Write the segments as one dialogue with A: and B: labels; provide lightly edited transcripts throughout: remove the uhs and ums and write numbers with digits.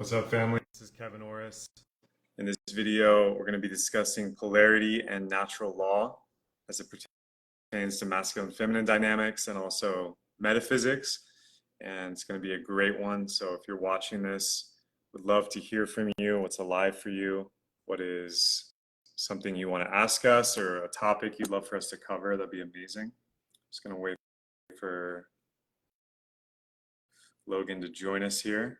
A: What's up, family? This is Kevin Orris. In this video, we're going to be discussing polarity and natural law as it pertains to masculine and feminine dynamics and also metaphysics. And it's going to be a great one. So if you're watching this, would love to hear from you. What's alive for you? What is something you want to ask us or a topic you'd love for us to cover? That'd be amazing. Just going to wait for Logan to join us here.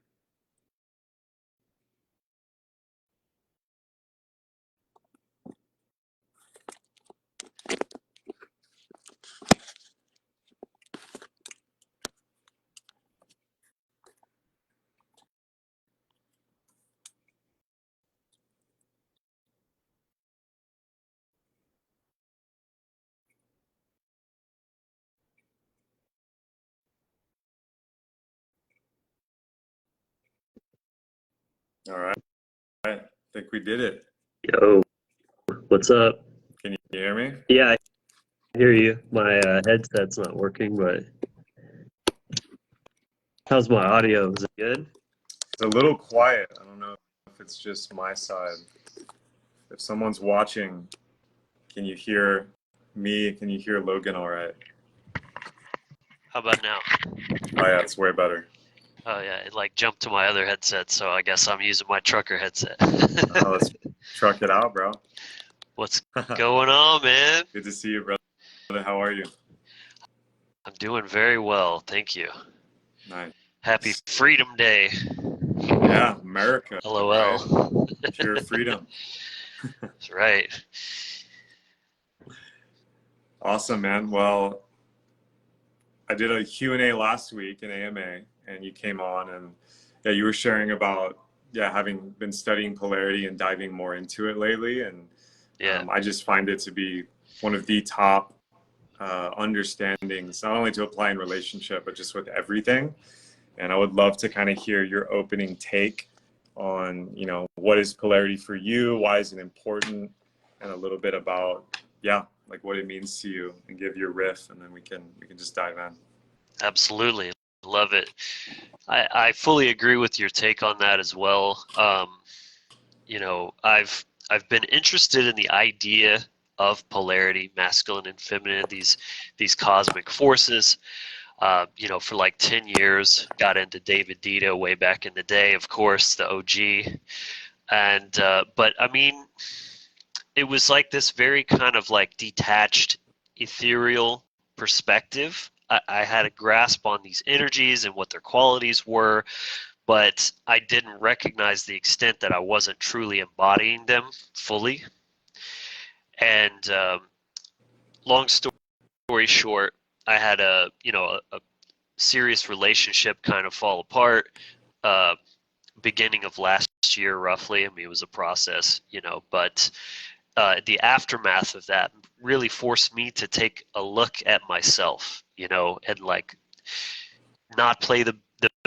A: All right. I think we did it.
B: Yo, what's up?
A: Can you hear me?
B: Yeah, I hear you. My headset's not working, but how's my audio? Is it good?
A: It's a little quiet. I don't know if it's just my side. If someone's watching, can you hear me? Can you hear Logan all right?
C: How about now?
A: Oh yeah, it's way better.
C: Oh yeah, it like jumped to my other headset, so I guess I'm using my trucker headset.
A: Let's truck it out, bro.
C: What's going on, man?
A: Good to see you, brother. How are you?
C: I'm doing very well, thank you.
A: Nice.
C: Happy Freedom Day.
A: Yeah, America.
C: LOL.
A: Right? Pure freedom.
C: That's right.
A: Awesome, man. Well, I did a Q&A last week in AMA, and you came on, and yeah, you were sharing about having been studying polarity and diving more into it lately, and
C: Yeah.
A: I just find it to be one of the top understandings, not only to apply in relationship, but just with everything. And I would love to kind of hear your opening take on, what is polarity for you? Why is it important? And a little bit about, like what it means to you, and give your riff, and then we can just dive in.
C: Absolutely. Love it. I fully agree with your take on that as well. I've been interested in the idea of polarity, masculine and feminine, these cosmic forces. For like 10 years, got into David Dita way back in the day, of course, the OG. And, but I mean, it was like this very kind of like detached, ethereal perspective. I had a grasp on these energies and what their qualities were, but I didn't recognize the extent that I wasn't truly embodying them fully. And long story short, I had a serious relationship kind of fall apart beginning of last year, roughly. I mean, it was a process, but the aftermath of that really forced me to take a look at myself, and like not play the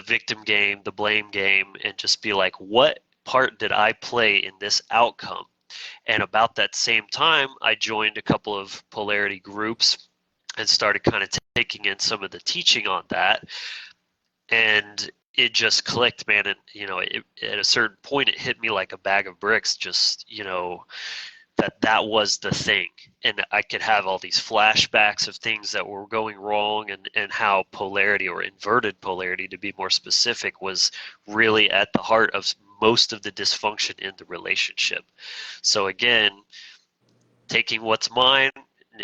C: victim game, the blame game, and just be like, what part did I play in this outcome? And about that same time, I joined a couple of polarity groups and started kind of taking in some of the teaching on that. And it just clicked, man. And, at a certain point, it hit me like a bag of bricks, just, that was the thing. And I could have all these flashbacks of things that were going wrong, and how polarity, or inverted polarity to be more specific, was really at the heart of most of the dysfunction in the relationship. So again, taking what's mine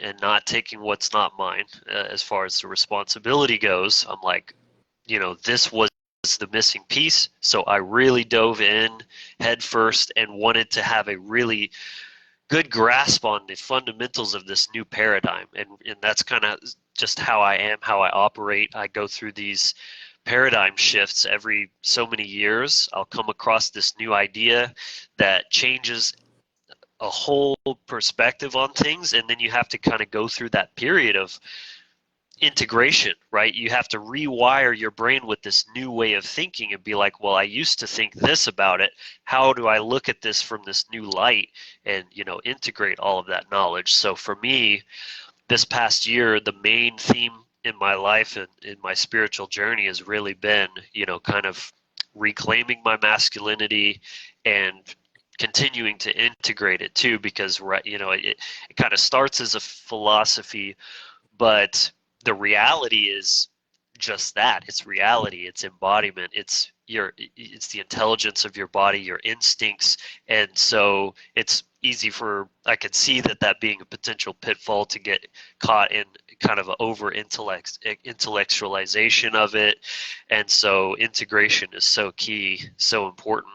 C: and not taking what's not mine, as far as the responsibility goes, I'm like, this was the missing piece. So I really dove in head first and wanted to have a really good grasp on the fundamentals of this new paradigm. And that's kind of just how I am, how I operate. I go through these paradigm shifts every so many years. I'll come across this new idea that changes a whole perspective on things, and then you have to kind of go through that period of integration, right? You have to rewire your brain with this new way of thinking and be like, well, I used to think this about it. How do I look at this from this new light, and, integrate all of that knowledge? So for me, this past year, the main theme in my life and in my spiritual journey has really been, kind of reclaiming my masculinity and continuing to integrate it too, because it kind of starts as a philosophy, but the reality is just that. It's reality, it's embodiment, it's the intelligence of your body, your instincts. And so it's easy I could see that being a potential pitfall to get caught in kind of an intellectualization of it. And so integration is so key, so important.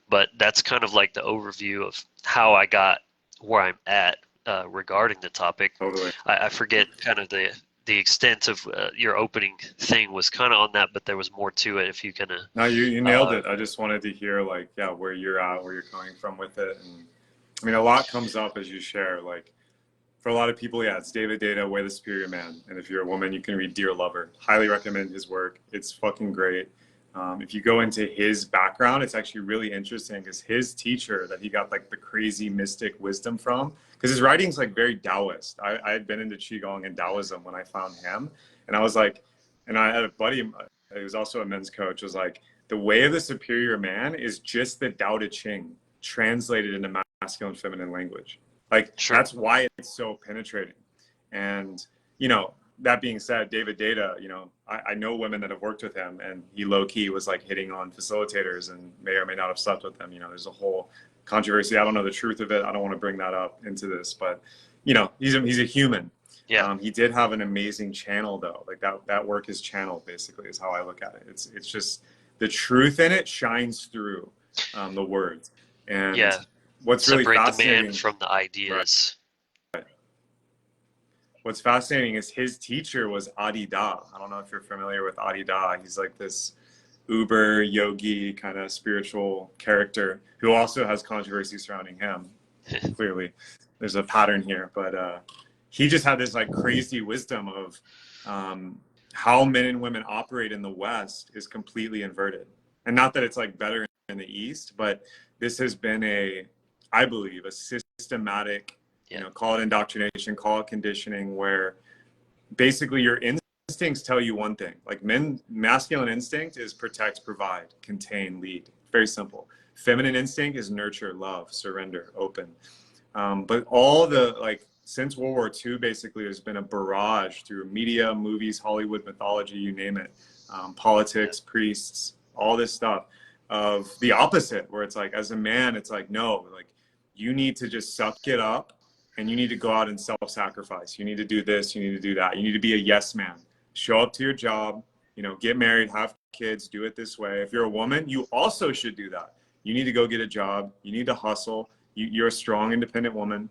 C: But that's kind of like the overview of how I got where I'm at regarding the topic.
A: Totally.
C: I forget kind of the extent of your opening thing was kind of on that, but there was more to it. If you kind of
A: No, you nailed it. I just wanted to hear like, yeah, where you're at, where you're coming from with it. And I mean, a lot comes up as you share. Like for a lot of people, yeah, it's David Data, Way the Superior Man. And if you're a woman, you can read Dear Lover. Highly recommend his work. It's fucking great. If you go into his background, it's actually really interesting because his teacher that he got like the crazy mystic wisdom from, because his writing's like very Taoist. I had been into Qigong and Taoism when I found him. And I was like, and I had a buddy who was also a men's coach, was like, the way of the superior man is just the Tao Te Ching translated into masculine, feminine language. Like,
C: Sure.
A: That's why it's so penetrating. And, that being said, David Data, I know women that have worked with him, and he low-key was like hitting on facilitators and may or may not have slept with them. There's a whole controversy. I don't know the truth of it. I don't want to bring that up into this, but he's a human.
C: Yeah.
A: He did have an amazing channel though. Like that work is channeled basically is how I look at it. It's just the truth in it shines through the words. And what's really fascinating,
C: the man from the ideas.
A: Right. What's fascinating is his teacher was Adi Da. I don't know if you're familiar with Adi Da. He's like this uber yogi kind of spiritual character who also has controversy surrounding him. Clearly, there's a pattern here, but he just had this like crazy wisdom of how men and women operate in the West is completely inverted. And not that it's like better in the East, but this has been I believe, a systematic, call it indoctrination, call it conditioning, where basically your instincts tell you one thing. Like masculine instinct is protect, provide, contain, lead. Very simple. Feminine instinct is nurture, love, surrender, open. But all since World War II, basically, there's been a barrage through media, movies, Hollywood, mythology, you name it, politics, priests, all this stuff of the opposite, where it's like, as a man, it's like, no, like you need to just suck it up and you need to go out and self-sacrifice. You need to do this, you need to do that. You need to be a yes man. Show up to your job, get married, have kids, do it this way. If you're a woman, you also should do that. You need to go get a job. You need to hustle. You're a strong, independent woman.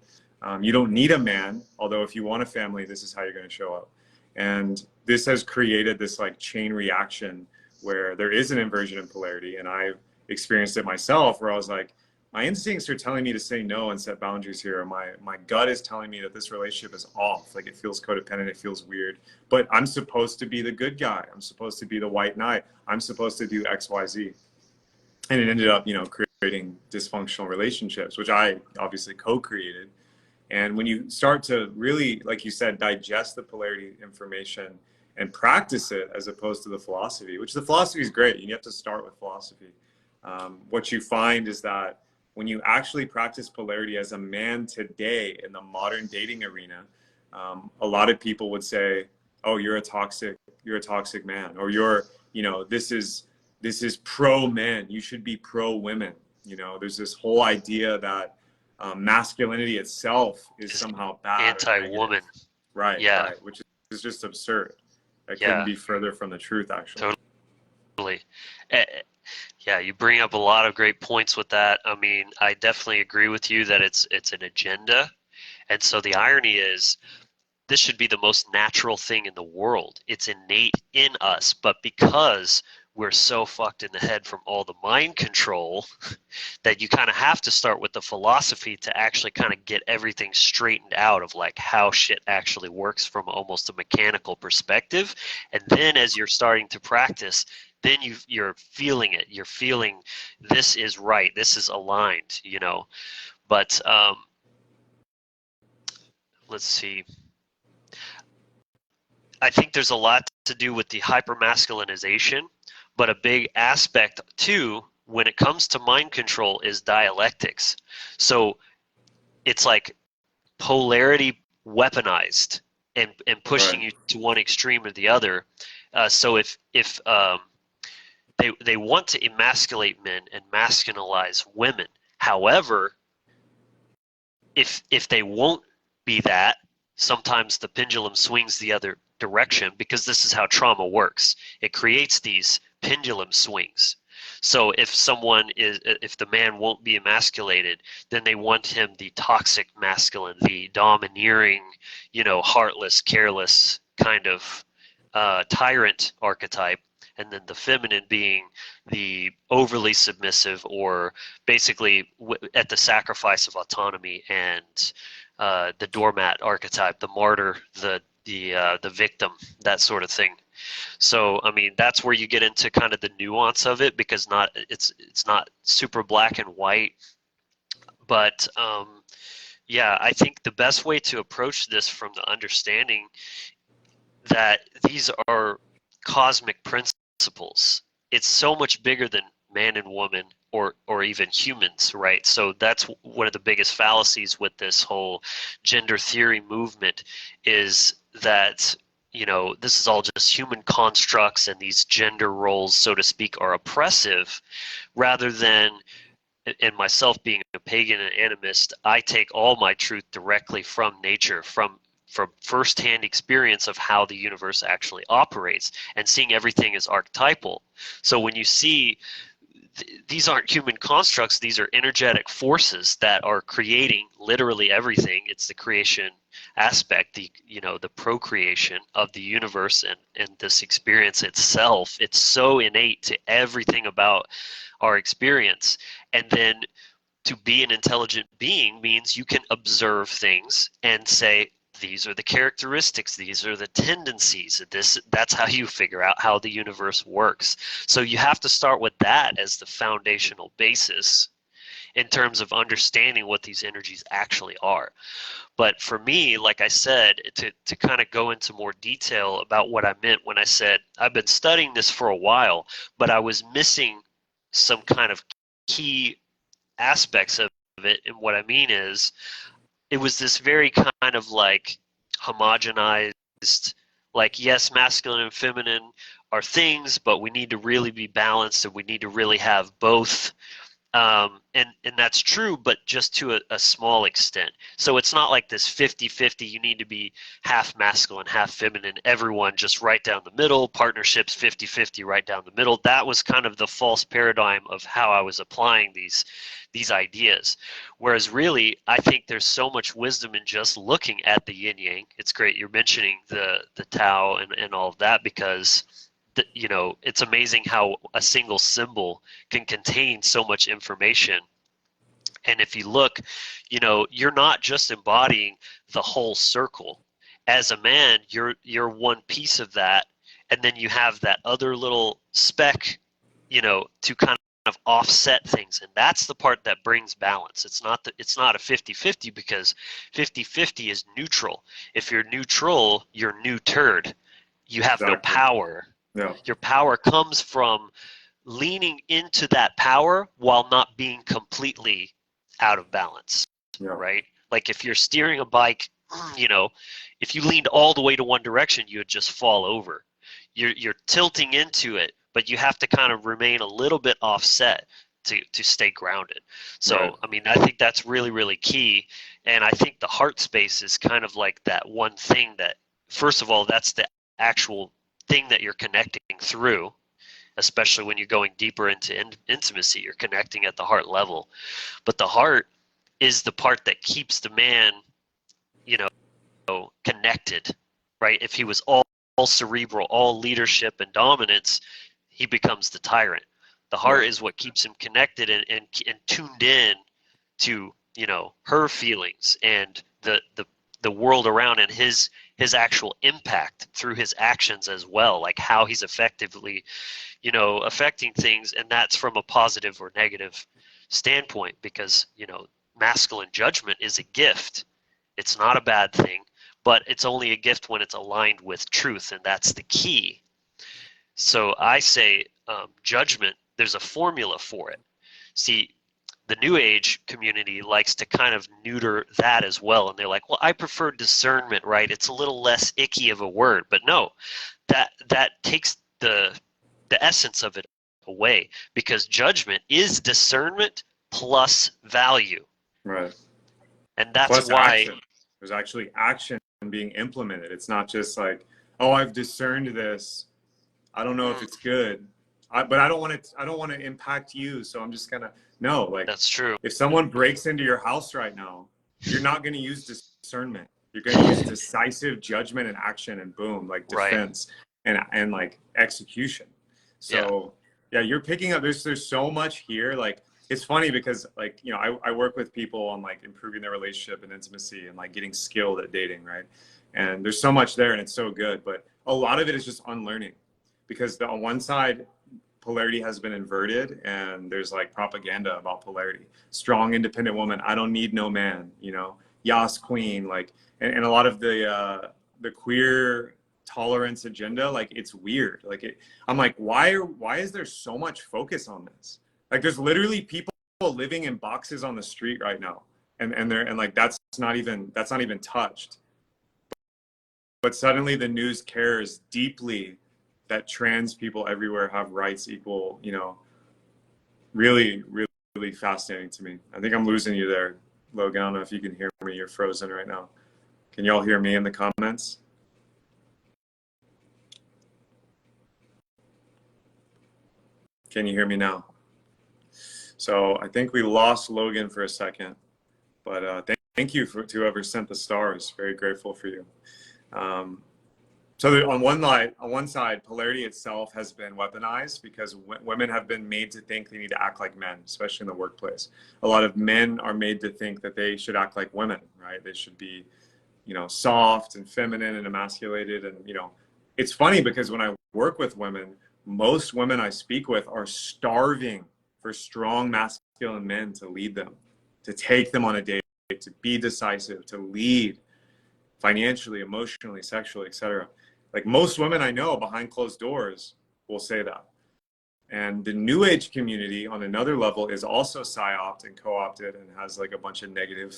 A: You don't need a man, although if you want a family, this is how you're going to show up. And this has created this like chain reaction where there is an inversion in polarity. And I've experienced it myself where I was like, my instincts are telling me to say no and set boundaries here. My gut is telling me that this relationship is off. Like it feels codependent, it feels weird, but I'm supposed to be the good guy. I'm supposed to be the white knight. I'm supposed to do X, Y, Z. And it ended up, creating dysfunctional relationships, which I obviously co-created. And when you start to really, like you said, digest the polarity information and practice it as opposed to the philosophy, which the philosophy is great. You have to start with philosophy. What you find is that when you actually practice polarity as a man today in the modern dating arena, a lot of people would say, oh, you're a toxic man, or this is pro men. You should be pro women. There's this whole idea that masculinity itself is somehow bad,
C: anti-woman.
A: Right. Yeah. Right. Which is just absurd. That couldn't be further from the truth, actually.
C: Totally. Yeah, you bring up a lot of great points with that. I mean, I definitely agree with you that it's an agenda. And so the irony is this should be the most natural thing in the world. It's innate in us, but because we're so fucked in the head from all the mind control that you kind of have to start with the philosophy to actually kind of get everything straightened out of like how shit actually works from almost a mechanical perspective. And then as you're starting to practice, then you're feeling it. You're feeling this is right. This is aligned, But let's see. I think there's a lot to do with the hypermasculinization, But a big aspect too when it comes to mind control is dialectics. So it's like polarity weaponized and pushing
A: Right.
C: you to one extreme or the other. So if they want to emasculate men and masculinize women, however, if they won't be that, sometimes the pendulum swings the other direction because this is how trauma works. It creates these pendulum swings. So if the man won't be emasculated, then they want him the toxic masculine, the domineering, heartless, careless kind of tyrant archetype, and then the feminine being the overly submissive or basically at the sacrifice of autonomy, and the doormat archetype, the martyr, the victim, that sort of thing. So I mean that's where you get into kind of the nuance of it, because it's not super black and white, but yeah, I think the best way to approach this from the understanding that these are cosmic principles. It's so much bigger than man and woman or even humans, right? So that's one of the biggest fallacies with this whole gender theory movement, is that this is all just human constructs and these gender roles, so to speak, are oppressive, rather than, and myself being a pagan and animist, I take all my truth directly from nature, from firsthand experience of how the universe actually operates, and seeing everything as archetypal. So when you see these aren't human constructs, these are energetic forces that are creating literally everything. It's the creation aspect, the procreation of the universe, and this experience itself. It's so innate to everything about our experience. And then to be an intelligent being means you can observe things and say, these are the characteristics, these are the tendencies. That's how you figure out how the universe works. So you have to start with that as the foundational basis in terms of understanding what these energies actually are. But for me, like I said, to kind of go into more detail about what I meant when I said I've been studying this for a while, but I was missing some kind of key aspects of it. And what I mean is, it was this very kind of like homogenized, like, yes, masculine and feminine are things, but we need to really be balanced and we need to really have both. And that's true, but just to a small extent. So it's not like this 50-50, you need to be half masculine, half feminine, everyone just right down the middle, partnerships 50-50 right down the middle. That was kind of the false paradigm of how I was applying these ideas. Whereas really, I think there's so much wisdom in just looking at the yin yang. It's great you're mentioning the Tao and all of that, because it's amazing how a single symbol can contain so much information. And if you look, you're not just embodying the whole circle. As a man, you're one piece of that, and then you have that other little speck, to kind of offset things, and that's the part that brings balance. It's not a 50-50, because 50-50 is neutral. If you're neutral, you're neutered. You have no
A: Exactly.
C: power.
A: Yeah.
C: Your power comes from leaning into that power while not being completely out of balance,
A: Yeah.
C: right? Like if you're steering a bike, if you leaned all the way to one direction, you would just fall over. You're tilting into it, but you have to kind of remain a little bit offset to stay grounded. So,
A: Right.
C: I mean, I think that's really, really key. And I think the heart space is kind of like that one thing that, first of all, that's the actual thing that you're connecting through, especially when you're going deeper into intimacy. You're connecting at the heart level. But the heart is the part that keeps the man, connected, right? If he was all cerebral, all leadership and dominance, he becomes the tyrant. The heart
A: Yeah.
C: is what keeps him connected and tuned in to, her feelings and the world around, and his actual impact through his actions as well, like how he's effectively, affecting things. And that's from a positive or negative standpoint, because, masculine judgment is a gift. It's not a bad thing, but it's only a gift when it's aligned with truth, and that's the key. So I say judgment, there's a formula for it. See, the New Age community likes to kind of neuter that as well. And they're like, well, I prefer discernment, right? It's a little less icky of a word. But no, that takes the essence of it away, because judgment is discernment plus value.
A: Right.
C: And that's
A: Plus
C: why
A: action. There's actually action being implemented. It's not just like, oh, I've discerned this. I don't know if it's good, but I don't want to impact you. So I'm just gonna, no, like,
C: that's true.
A: if someone breaks into your house right now, you're not going to use discernment. You're going to use decisive judgment and action, and boom, like defense and like execution. So yeah, you're picking up, there's so much here. Like, it's funny because, like, you know, I work with people on like improving their relationship and intimacy and like getting skilled at dating, right? And there's so much there and it's so good, but a lot of it is just unlearning, because on one side, polarity has been inverted and there's like propaganda about polarity. Strong, independent woman, I don't need no man, you know, Yas queen, like, and a lot of the queer tolerance agenda, like, it's weird. Like, I'm like, why is there so much focus on this? Like, there's literally people living in boxes on the street right now, and like, that's not even touched. But suddenly the news cares deeply that trans people everywhere have rights equal, you know. Really, really, really fascinating to me. I think I'm losing you there, Logan. I don't know if you can hear me. You're frozen right now. Can y'all hear me in the comments? Can you hear me now? So I think we lost Logan for a second, but thank you to whoever sent the stars. Very grateful for you. So on one side, polarity itself has been weaponized because women have been made to think they need to act like men, especially in the workplace. A lot of men are made to think that they should act like women, right? They should be, you know, soft and feminine and emasculated. And, you know, it's funny because when I work with women, most women I speak with are starving for strong masculine men to lead them, to take them on a date, to be decisive, to lead financially, emotionally, sexually, etc. Like, most women I know behind closed doors will say that. And the New Age community on another level is also psyoped and co-opted and has like a bunch of negative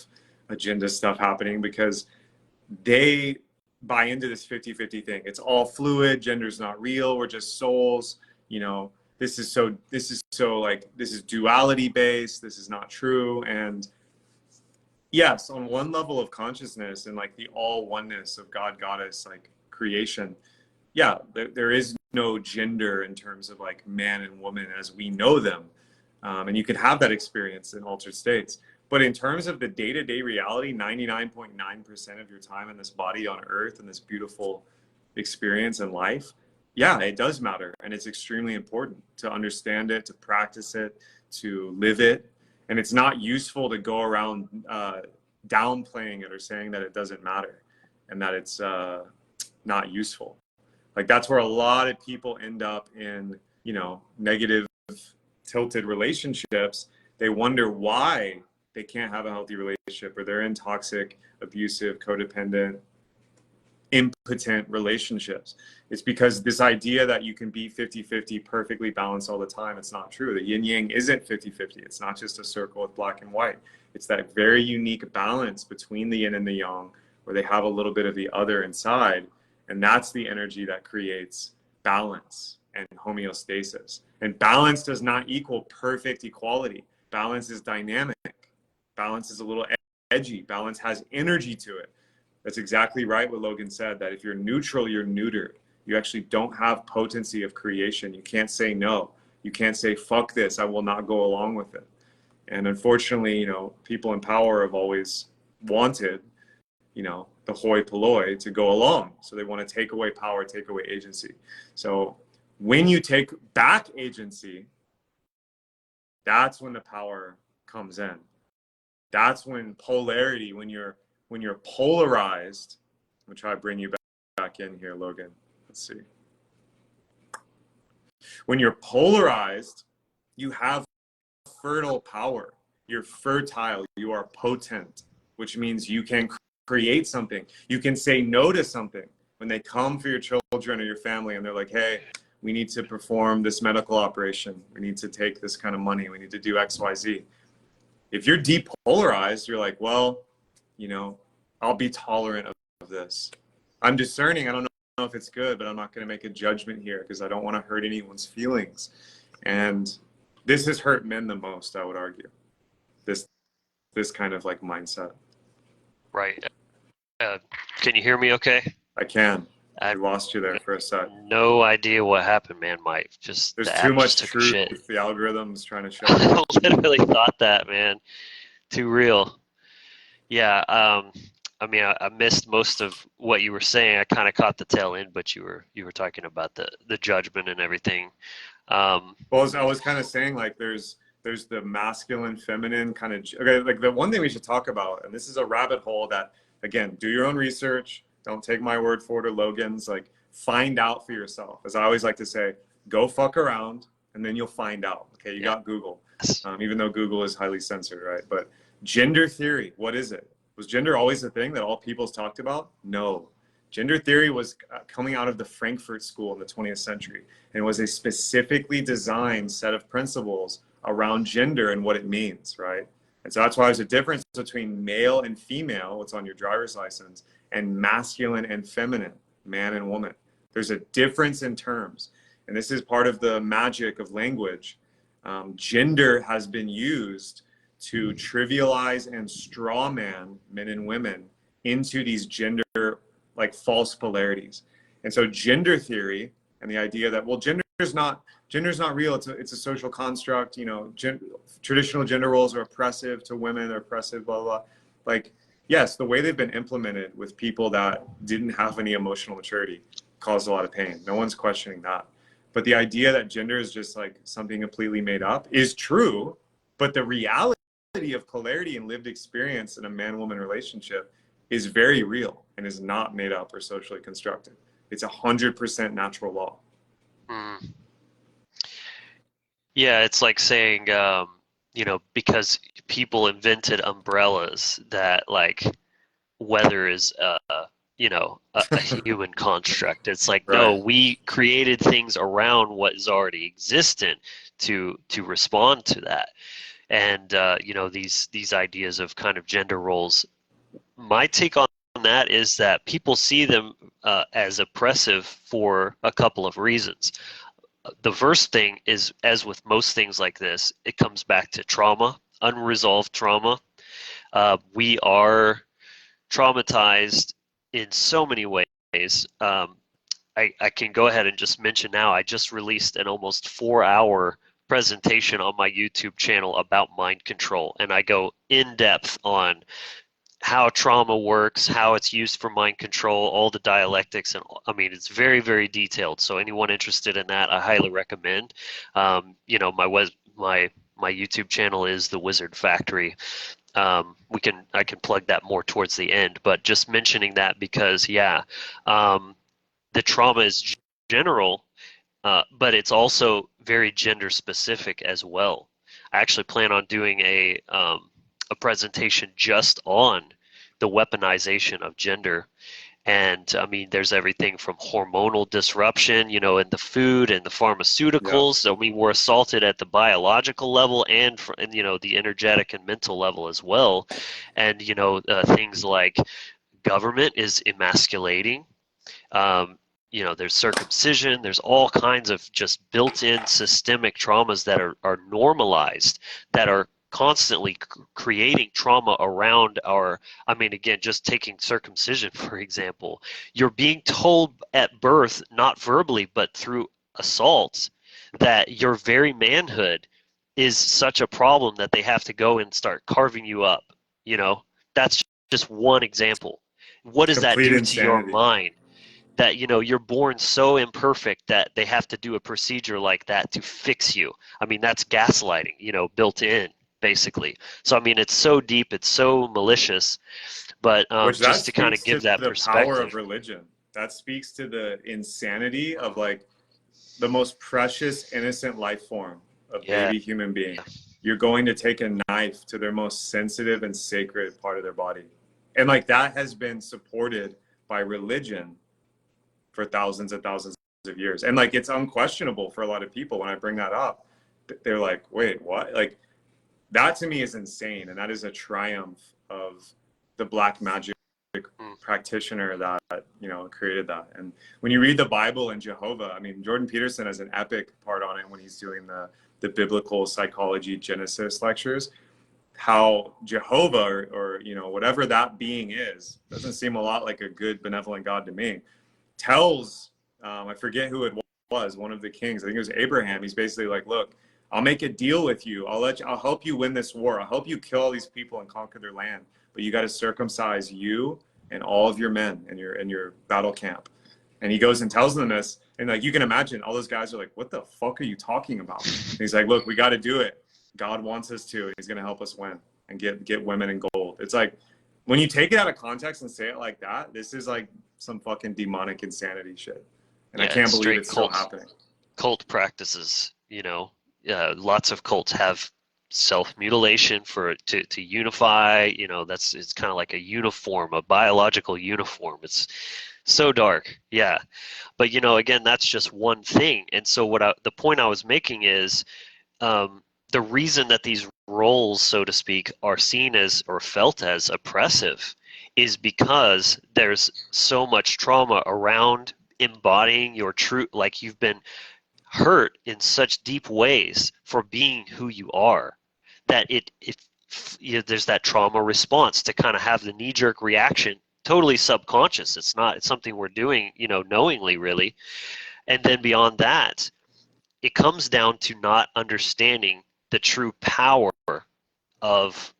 A: agenda stuff happening because they buy into this 50-50 thing. It's all fluid, gender's not real, we're just souls, you know, this is duality based, this is not true. And yes, on one level of consciousness and like the all oneness of God, goddess, like creation, yeah, there is no gender in terms of like man and woman as we know them. And you can have that experience in altered states. But in terms of the day-to-day reality, 99.9% of your time in this body on earth and this beautiful experience in life, yeah, it does matter. And it's extremely important to understand it, to practice it, to live it. And it's not useful to go around downplaying it or saying that it doesn't matter and that it's not useful. Like, that's where a lot of people end up in, you know, negative, tilted relationships. They wonder why they can't have a healthy relationship, or they're in toxic, abusive, codependent, impotent relationships. It's because this idea that you can be 50-50 perfectly balanced all the time, it's not true. The yin yang isn't 50-50. It's not just a circle with black and white. It's that very unique balance between the yin and the yang, where they have a little bit of the other inside. And that's the energy that creates balance and homeostasis. And balance does not equal perfect equality. Balance is dynamic. Balance is a little edgy. Balance has energy to it. That's exactly right what Logan said, that if you're neutral, you're neutered. You actually don't have potency of creation. You can't say no. You can't say, fuck this, I will not go along with it. And unfortunately, you know, people in power have always wanted, you know, the hoi polloi to go along. So they want to take away power, take away agency. So when you take back agency, that's when the power comes in. That's when polarity, when you're polarized. I'm gonna try to bring you back in here, Logan. Let's see. When you're polarized, you have fertile power. You're fertile. You are potent, which means you can create something. You can say no to something when they come for your children or your family and they're like, hey, we need to perform this medical operation. We need to take this kind of money. We need to do X, Y, Z. If you're depolarized, you're like, well, you know, I'll be tolerant of this. I'm discerning. I don't know if it's good, but I'm not going to make a judgment here because I don't want to hurt anyone's feelings. And this has hurt men the most, I would argue. This kind of like mindset.
C: Right. Can you hear me okay?
A: I can. I
C: I
A: lost you there for a sec.
C: no idea what happened, man. Just
A: There's
C: the
A: too
C: app
A: much
C: just took a
A: truth.
C: shit.
A: The algorithm's trying to show
C: I
A: you.
C: literally thought that, man. Too real. Yeah. I mean, I missed most of what you were saying. I kind of caught the tail end, but you were talking about the judgment and everything.
A: Well, I was kind of saying, like, there's the masculine, feminine kind of, okay, like the one thing we should talk about, and this is a rabbit hole that, again, do your own research. Don't take my word for it or Logan's. Like, find out for yourself. As I always like to say, go fuck around and then you'll find out. Okay, you got Google, even though Google is highly censored, right? But gender theory, what is it? Was gender always a thing that all peoples talked about? No. Gender theory was coming out of the Frankfurt School in the 20th century, and it was a specifically designed set of principles around gender and what it means, right? And so that's why there's a difference between male and female, what's on your driver's license, and masculine and feminine, man and woman. There's a difference in terms, and this is part of the magic of language. Gender has been used to trivialize and strawman men and women into these gender like false polarities. And so gender theory and the idea that, well, gender's not real. It's a social construct. You know, traditional gender roles are oppressive to women, they're oppressive, blah, blah, blah. Like, yes, the way they've been implemented with people that didn't have any emotional maturity caused a lot of pain. No one's questioning that. But the idea that gender is just like something completely made up is true. But the reality of polarity and lived experience in a man-woman relationship is very real and is not made up or socially constructed. It's 100% natural law.
C: Mm. Yeah, it's like saying, you know, because people invented umbrellas that like weather is, you know, a human construct. It's like, no,
A: Right.
C: we created things around what is already existent to respond to that. And you know, these ideas of kind of gender roles. My take on that is that people see them as oppressive for a couple of reasons. The first thing is, as with most things like this, it comes back to trauma, unresolved trauma. We are traumatized in so many ways. I can go ahead and just mention now, I just released an almost 4-hour presentation on my YouTube channel about mind control, and I go in depth on how trauma works, how it's used for mind control, all the dialectics, and I mean, it's very, very detailed. So anyone interested in that, I highly recommend. You know, my YouTube channel is The Wizard Factory. I can plug that more towards the end, but just mentioning that because the trauma is general, but it's also very gender specific as well. I actually plan on doing a presentation just on the weaponization of gender. And I mean, there's everything from hormonal disruption, you know, in the food and the pharmaceuticals. I mean, we're assaulted at the biological level and you know, the energetic and mental level as well. And, you know, things like government is emasculating. You know, there's circumcision, there's all kinds of just built-in systemic traumas that are normalized, that are constantly creating trauma around our, I mean, again, just taking circumcision, for example. You're being told at birth, not verbally, but through assaults, that your very manhood is such a problem that they have to go and start carving you up. You know, that's just one example. What does that
A: Complete
C: do to your
A: insanity.
C: mind? That, you know, you're born so imperfect that they have to do a procedure like that to fix you. I mean, that's gaslighting, you know, built in, basically. So I mean, it's so deep, it's so malicious, but
A: Which that
C: just to kind of
A: speaks
C: give
A: to
C: that
A: the power of
C: perspective.
A: religion. That speaks to the insanity of like the most precious, innocent life form, a
C: Yeah,
A: baby human being. You're going to take a knife to their most sensitive and sacred part of their body. And like that has been supported by religion for thousands and thousands of years. And like, it's unquestionable for a lot of people when I bring that up. They're like, wait, what? Like, that to me is insane. And that is a triumph of the black magic practitioner that, you know, created that. And when you read the Bible and Jehovah, I mean, Jordan Peterson has an epic part on it when he's doing the biblical psychology Genesis lectures. How Jehovah or you know, whatever that being is, doesn't seem a lot like a good benevolent God to me, tells I forget who it was, one of the kings, I think it was Abraham. He's basically like, look, I'll make a deal with you. I'll help you win this war. I'll help you kill all these people and conquer their land, but you got to circumcise you and all of your men in your battle camp. And he goes and tells them this, and like, you can imagine all those guys are like, what the fuck are you talking about? And he's like, look, we got to do it. God wants us to. He's going to help us win and get women in gold. It's like, when you take it out of context and say it like that, this is like some fucking demonic insanity shit. And I can't believe it's still happening.
C: Cult practices, you know, lots of cults have self-mutilation to unify, you know, it's kind of like a uniform, a biological uniform. It's so dark. Yeah. But, you know, again, that's just one thing. And so the point I was making is, the reason that these roles, so to speak, are seen as or felt as oppressive is because there's so much trauma around embodying your truth. Like, you've been hurt in such deep ways for being who you are that there's that trauma response to kind of have the knee-jerk reaction, totally subconscious. It's something we're doing, you know, knowingly, really. And then beyond that, it comes down to not understanding the true power of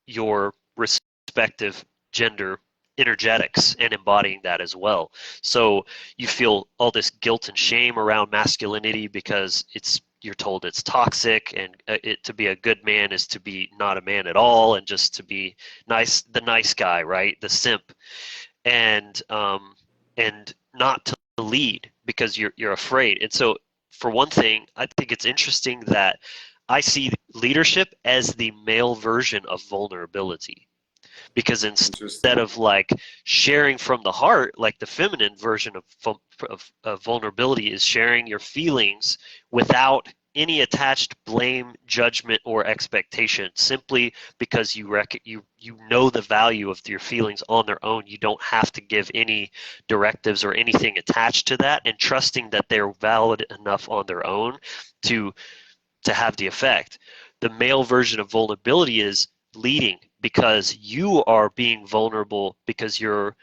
C: your respective gender energetics and embodying that as well. So you feel all this guilt and shame around masculinity because you're told it's toxic, and to be a good man is to be not a man at all, and just to be nice, the nice guy, right? The simp, and not to lead because you're afraid. And so, for one thing, I think it's interesting that I see leadership as the male version of vulnerability, because instead of like sharing from the heart, like the feminine version of vulnerability is sharing your feelings without any attached blame, judgment, or expectation, simply because you know the value of your feelings on their own. You don't have to give any directives or anything attached to that, and trusting that they're valid enough on their own to have the effect. The male version of vulnerability is leading because you are being vulnerable, because you're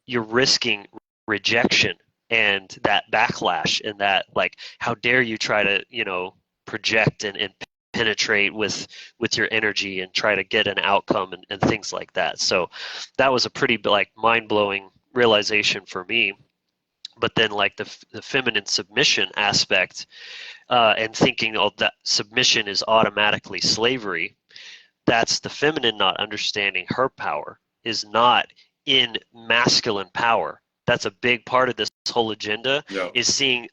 C: risking rejection and that backlash, and that, like, how dare you try to, you know, project and penetrate with your energy and try to get an outcome and things like that. So that was a pretty like mind-blowing realization for me. But then, like, the feminine submission aspect, and thinking, oh, that submission is automatically slavery, that's the feminine not understanding her power is not in masculine power. That's a big part of this whole agenda, is seeing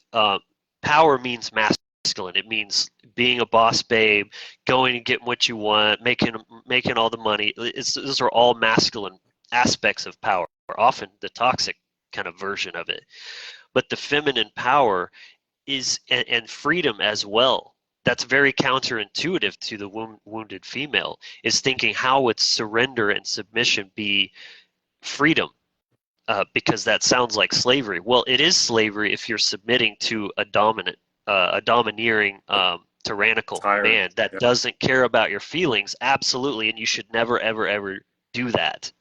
C: power means masculine. It means being a boss babe, going and getting what you want, making all the money. Those are all masculine aspects of power, or often the toxic kind of version of it. But the feminine power is, and freedom as well, that's very counterintuitive to the wounded female, is thinking, how would surrender and submission be freedom? Because that sounds like slavery. Well, it is slavery if you're submitting to a domineering, tyrannical man that doesn't care about your feelings. Absolutely, and you should never, ever, ever do that.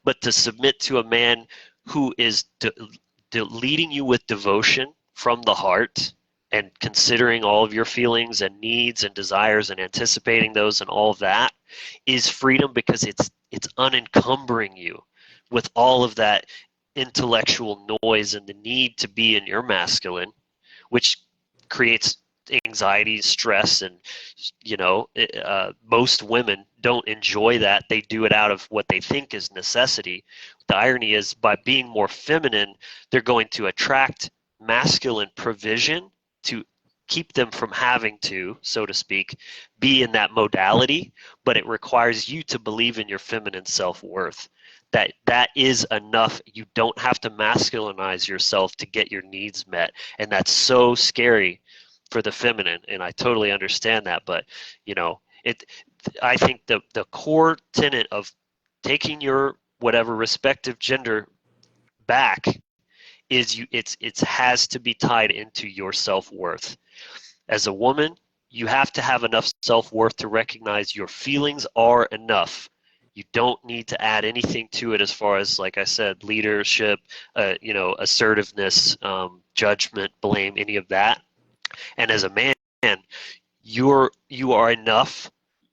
C: But to submit to a man who is leading you with devotion from the heart, and considering all of your feelings and needs and desires and anticipating those and all of that, is freedom, because it's unencumbering you with all of that intellectual noise and the need to be in your masculine, which creates anxiety, stress, and, you know, most women don't enjoy that. They do it out of what they think is necessity. The irony is, by being more feminine, they're going to attract masculine provision to keep them from having to, so to speak, be in that modality, but it requires you to believe in your feminine self-worth. that is enough. You don't have to masculinize yourself to get your needs met, and that's so scary for the feminine, and I totally understand that. But you know, I think the core tenet of taking your whatever respective gender back is it's has to be tied into your self-worth. As a woman, you have to have enough self-worth to recognize your feelings are enough. You don't need to add anything to it as far as, like I said, leadership, assertiveness, judgment, blame, any of that. And as a man, you are enough.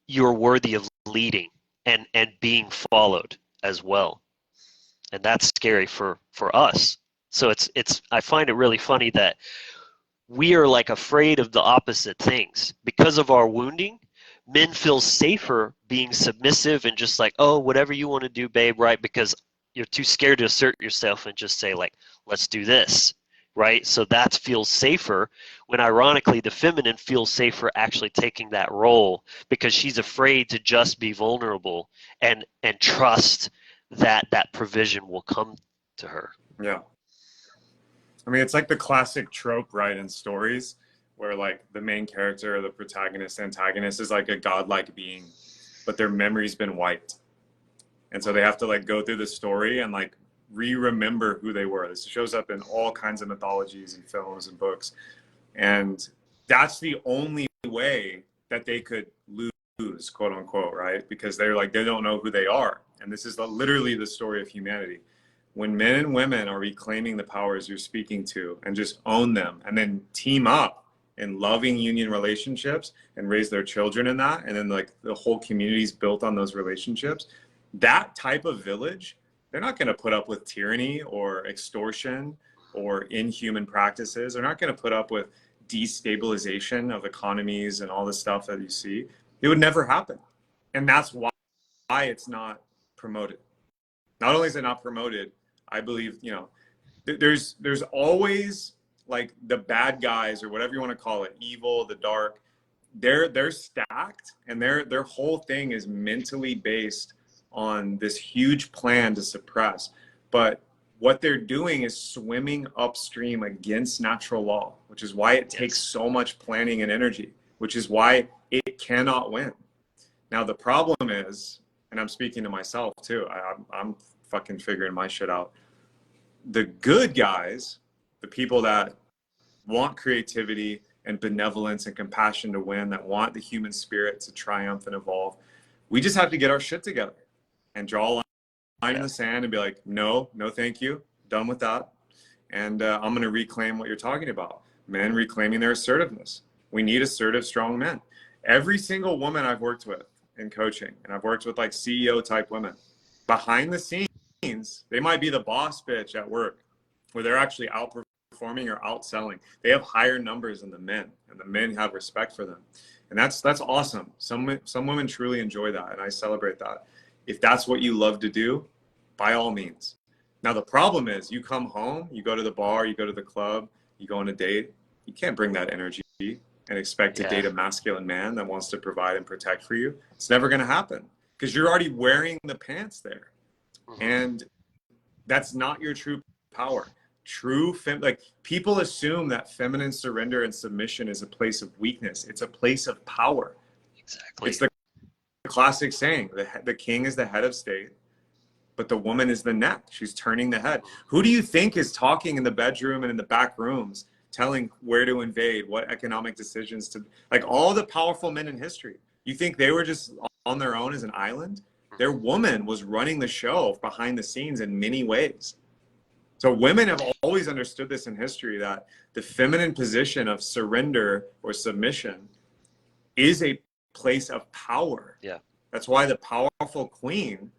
C: You're worthy of leading and being followed as well. And that's scary for us. So it's I find it really funny that we are like afraid of the opposite things because of our wounding. Men feel safer being submissive and just like, oh, whatever you want to do, babe, right? Because you're too scared to assert yourself and just say, like, let's do this, right? So that feels safer, when ironically the feminine feels safer actually taking that role because she's afraid to just be vulnerable and trust that that provision will come to her.
A: Yeah. I mean, it's like the classic trope, right, in stories where like the main character or the protagonist, antagonist is like a godlike being, but their memory's been wiped. And so they have to like go through the story and like remember who they were. This shows up in all kinds of mythologies and films and books. And that's the only way that they could lose, quote unquote, right? Because they're like, they don't know who they are. And this is literally the story of humanity. When men and women are reclaiming the powers you're speaking to and just own them and then team up in loving union relationships and raise their children in that, and then like the whole community is built on those relationships, that type of village, they're not going to put up with tyranny or extortion or inhuman practices. They're not going to put up with destabilization of economies and all the stuff that you see. It would never happen. And that's why it's not promoted. Not only is it not promoted, I believe, there's always like the bad guys or whatever you want to call it, evil, the dark. They're stacked, and their whole thing is mentally based on this huge plan to suppress. But what they're doing is swimming upstream against natural law, which is why it takes so much planning and energy, which is why it cannot win. Now the problem is, and I'm speaking to myself too, I'm fucking figuring my shit out. The good guys, the people that want creativity and benevolence and compassion to win, that want the human spirit to triumph and evolve, we just have to get our shit together and draw a line in the sand and be like, no, thank you, done with that. And I'm going to reclaim what you're talking about. Men reclaiming their assertiveness. We need assertive, strong men. Every single woman I've worked with in coaching, and I've worked with like CEO type women, behind the scenes, they might be the boss bitch at work, where they're actually outperforming or outselling. They have higher numbers than the men, and the men have respect for them. And that's awesome. Some women truly enjoy that, and I celebrate that. If that's what you love to do, by all means. Now the problem is, you come home, you go to the bar, you go to the club, you go on a date, you can't bring that energy and expect to date a masculine man that wants to provide and protect for you. It's never going to happen, because you're already wearing the pants there. And that's not your true power. Like, people assume that feminine surrender and submission is a place of weakness. It's a place of power.
C: Exactly.
A: It's the classic saying, the king is the head of state, but the woman is the neck. She's turning the head. Who do you think is talking in the bedroom and in the back rooms, telling where to invade, what economic decisions to, like all the powerful men in history? You think they were just on their own as an island? Their woman was running the show behind the scenes in many ways. So women have always understood this in history, that the feminine position of surrender or submission is a place of power.
C: Yeah.
A: That's why the powerful queen,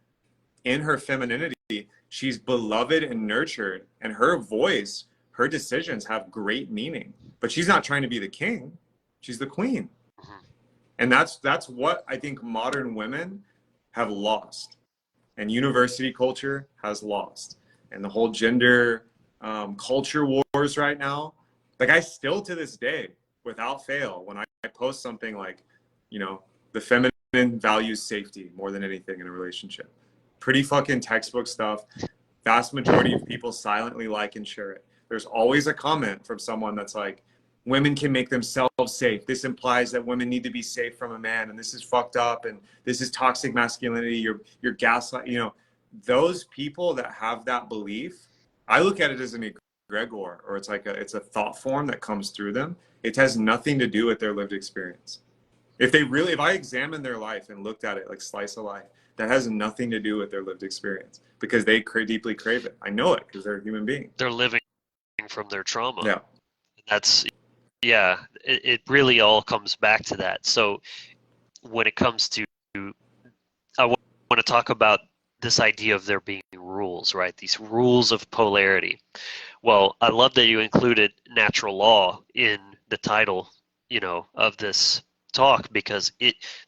A: in her femininity, she's beloved and nurtured, and her voice, her decisions have great meaning. But she's not trying to be the king. She's the queen. And that's what I think modern women have lost, and university culture has lost, and the whole gender culture wars right now. Like, I still to this day, without fail, when I post something like, the feminine values safety more than anything in a relationship, pretty fucking textbook stuff. Vast majority of people silently like and share it. There's always a comment from someone that's like, women can make themselves safe. This implies that women need to be safe from a man, and this is fucked up, and this is toxic masculinity. You're gaslight. You know, those people that have that belief, I look at it as an egregore, or it's a thought form that comes through them. It has nothing to do with their lived experience. If I examined their life and looked at it like slice of life, that has nothing to do with their lived experience, because they deeply crave it. I know it because they're a human being.
C: They're living from their trauma.
A: Yeah.
C: That's, yeah, it really all comes back to that. So when it comes to, I want to talk about this idea of there being rules, right? These rules of polarity. Well, I love that you included natural law in the title, you know, of this talk, because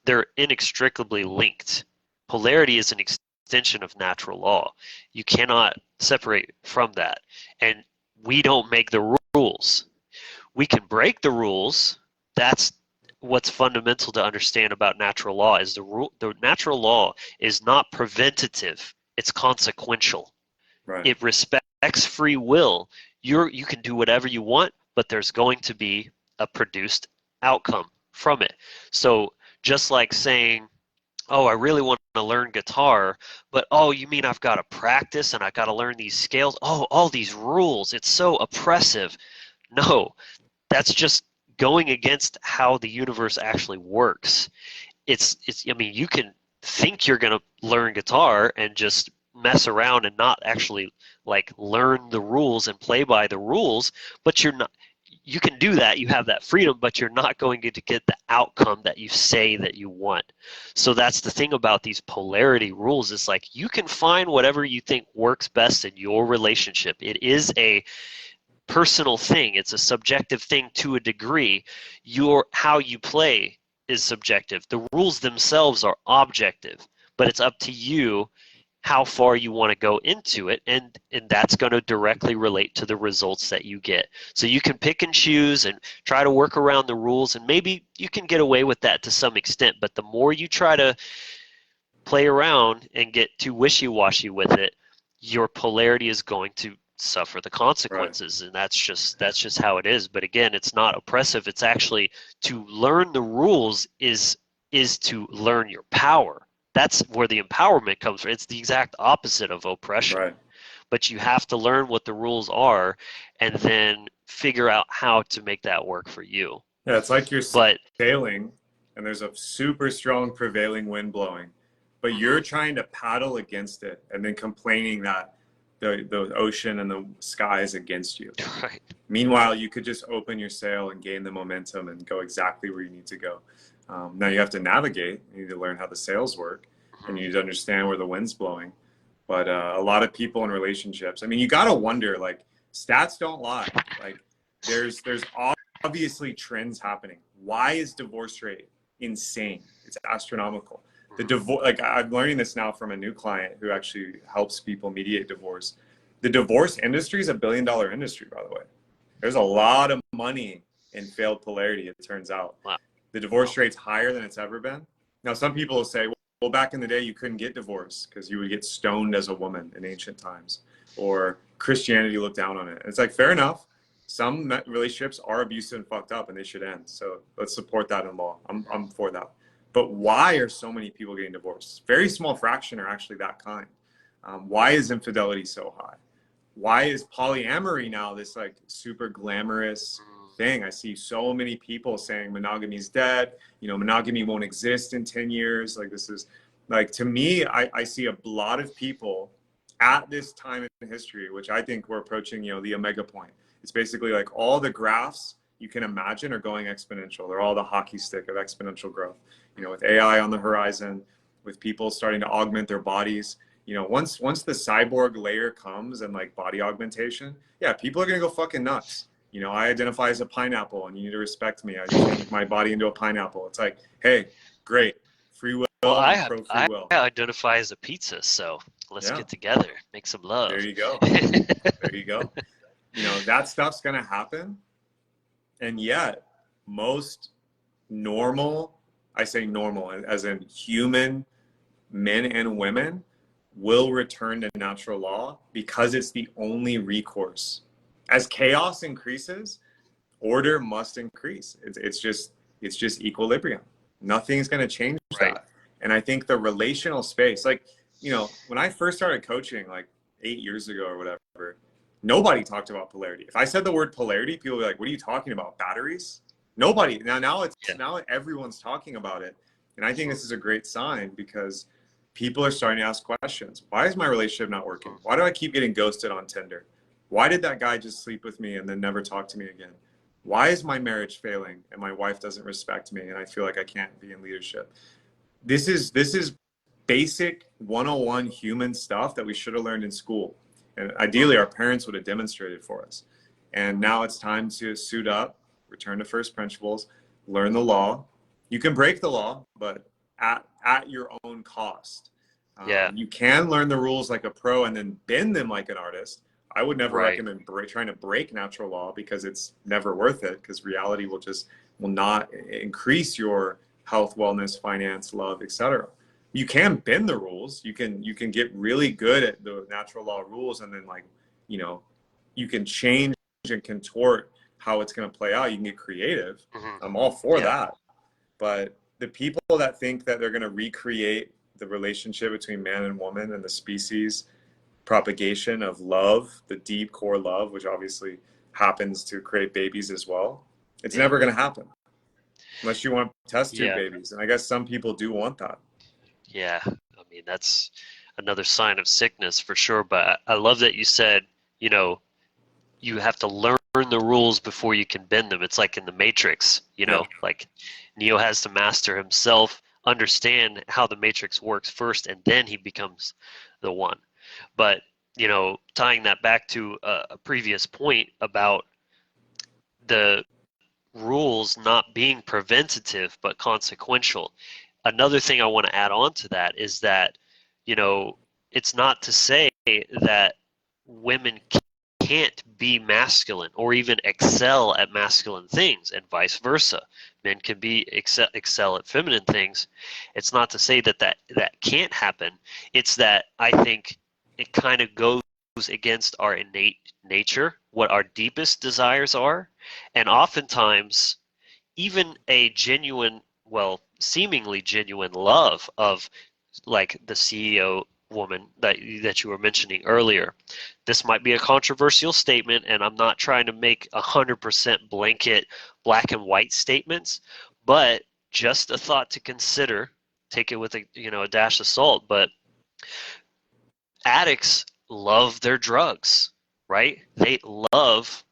C: they're inextricably linked. Polarity is an extension of natural law. You cannot separate from that. And we don't make the rules. We can break the rules. That's what's fundamental to understand about natural law. Is the natural law is not preventative, it's consequential.
A: Right.
C: It respects free will. You can do whatever you want, but there's going to be a produced outcome from it. So just like saying, oh, I really want to learn guitar, but oh, you mean I've got to practice and I got to learn these scales? Oh, all these rules, it's so oppressive. No, that's just going against how the universe actually works. I mean, you can think you're going to learn guitar and just mess around and not actually like learn the rules and play by the rules, but you're not. You can do that, you have that freedom, but you're not going to get the outcome that you say that you want. So that's the thing about these polarity rules. It's like you can find whatever you think works best in your relationship. It is a personal thing. It's a subjective thing to a degree. How you play is subjective. The rules themselves are objective, but it's up to you how far you want to go into it, and that's going to directly relate to the results that you get. So you can pick and choose and try to work around the rules, and maybe you can get away with that to some extent, but the more you try to play around and get too wishy-washy with it, your polarity is going to suffer the consequences. Right. And that's just how it is. But again, it's not oppressive. It's actually, to learn the rules is to learn your power. That's where the empowerment comes from. It's the exact opposite of oppression.
A: Right.
C: But you have to learn what the rules are and then figure out how to make that work for you.
A: Yeah, it's like you're sailing and there's a super strong prevailing wind blowing, but you're trying to paddle against it and then complaining that the ocean and the sky is against you.
C: Right.
A: Meanwhile, you could just open your sail and gain the momentum and go exactly where you need to go. Now you have to navigate. You need to learn how the sails work, and you need to understand where the wind's blowing. But a lot of people in relationships, I mean, you got to wonder, like, stats don't lie. Like, there's obviously trends happening. Why is divorce rate insane? It's astronomical. Like, I'm learning this now from a new client who actually helps people mediate divorce. The divorce industry is $1 billion industry, by the way. There's a lot of money in failed polarity, it turns out.
C: Wow.
A: The divorce rate's higher than it's ever been. Now, some people will say, well, back in the day, you couldn't get divorced because you would get stoned as a woman in ancient times, or Christianity looked down on it. It's like, fair enough. Some relationships are abusive and fucked up, and they should end. So let's support that in law. I'm for that. But why are so many people getting divorced? Very small fraction are actually that kind. Why is infidelity so high? Why is polyamory now this like super glamorous thing? I see so many people saying monogamy is dead. You know, monogamy won't exist in 10 years. Like, this is like, to me, I see a lot of people at this time in history, which I think we're approaching, you know, the omega point. It's basically like all the graphs you can imagine are going exponential. They're all the hockey stick of exponential growth. You know, with AI on the horizon, with people starting to augment their bodies. You know, once the cyborg layer comes and like body augmentation, yeah, people are gonna go fucking nuts. You know, I identify as a pineapple and you need to respect me. I change my body into a pineapple. It's like, hey, great, free will.
C: Well,
A: pro free
C: I
A: will.
C: identify as a pizza, so let's get together, make some love.
A: There you go. There you go. You know, that stuff's gonna happen, and yet most normal, I say normal as in human men and women, will return to natural law because it's the only recourse. As chaos increases, order must increase. It's just equilibrium. Nothing's going to change
C: Right.
A: that. And I think the relational space, like, you know, when I first started coaching like 8 years ago or whatever, nobody talked about polarity. If I said the word polarity, people were like, what are you talking about? Batteries? Nobody. Now everyone's talking about it. And I think this is a great sign because people are starting to ask questions. Why is my relationship not working? Why do I keep getting ghosted on Tinder? Why did that guy just sleep with me and then never talk to me again? Why is my marriage failing and my wife doesn't respect me and I feel like I can't be in leadership? This is basic 101 human stuff that we should have learned in school. And ideally our parents would have demonstrated for us. And now it's time to suit up, return to first principles, learn the law. You can break the law, but at your own cost.
C: Yeah.
A: You can learn the rules like a pro and then bend them like an artist. I would never
C: Right.
A: recommend trying to break natural law because it's never worth it, because reality will not increase your health, wellness, finance, love, etc. You can bend the rules. You can get really good at the natural law rules, and then, like, you know, you can change and contort how it's going to play out. You can get creative.
C: Mhm.
A: I'm all for
C: Yeah.
A: that. But the people that think that they're going to recreate the relationship between man and woman and the species propagation of love, the deep core love, which obviously happens to create babies as well, it's
C: Yeah.
A: never going to happen unless you want test tube
C: Yeah.
A: babies. And I guess some people do want that.
C: Yeah. I mean, that's another sign of sickness for sure. But I love that you said, you know, you have to learn the rules before you can bend them. It's like in the Matrix, you know,
A: Yeah.
C: like Neo has to master himself, understand how the Matrix works first, and then he becomes the one. But, you know, tying that back to a previous point about the rules not being preventative but consequential. Another thing I want to add on to that is that, you know, it's not to say that women can't be masculine or even excel at masculine things and vice versa. Men can be excel at feminine things. It's not to say that that can't happen. It's that I think it kind of goes against our innate nature, what our deepest desires are, and oftentimes even a genuine, well, seemingly genuine love of, like, the CEO woman that you were mentioning earlier. This might be a controversial statement, and I'm not trying to make 100% blanket black and white statements, but just a thought to consider. Take it with a dash of salt. But addicts love their drugs, right? They love,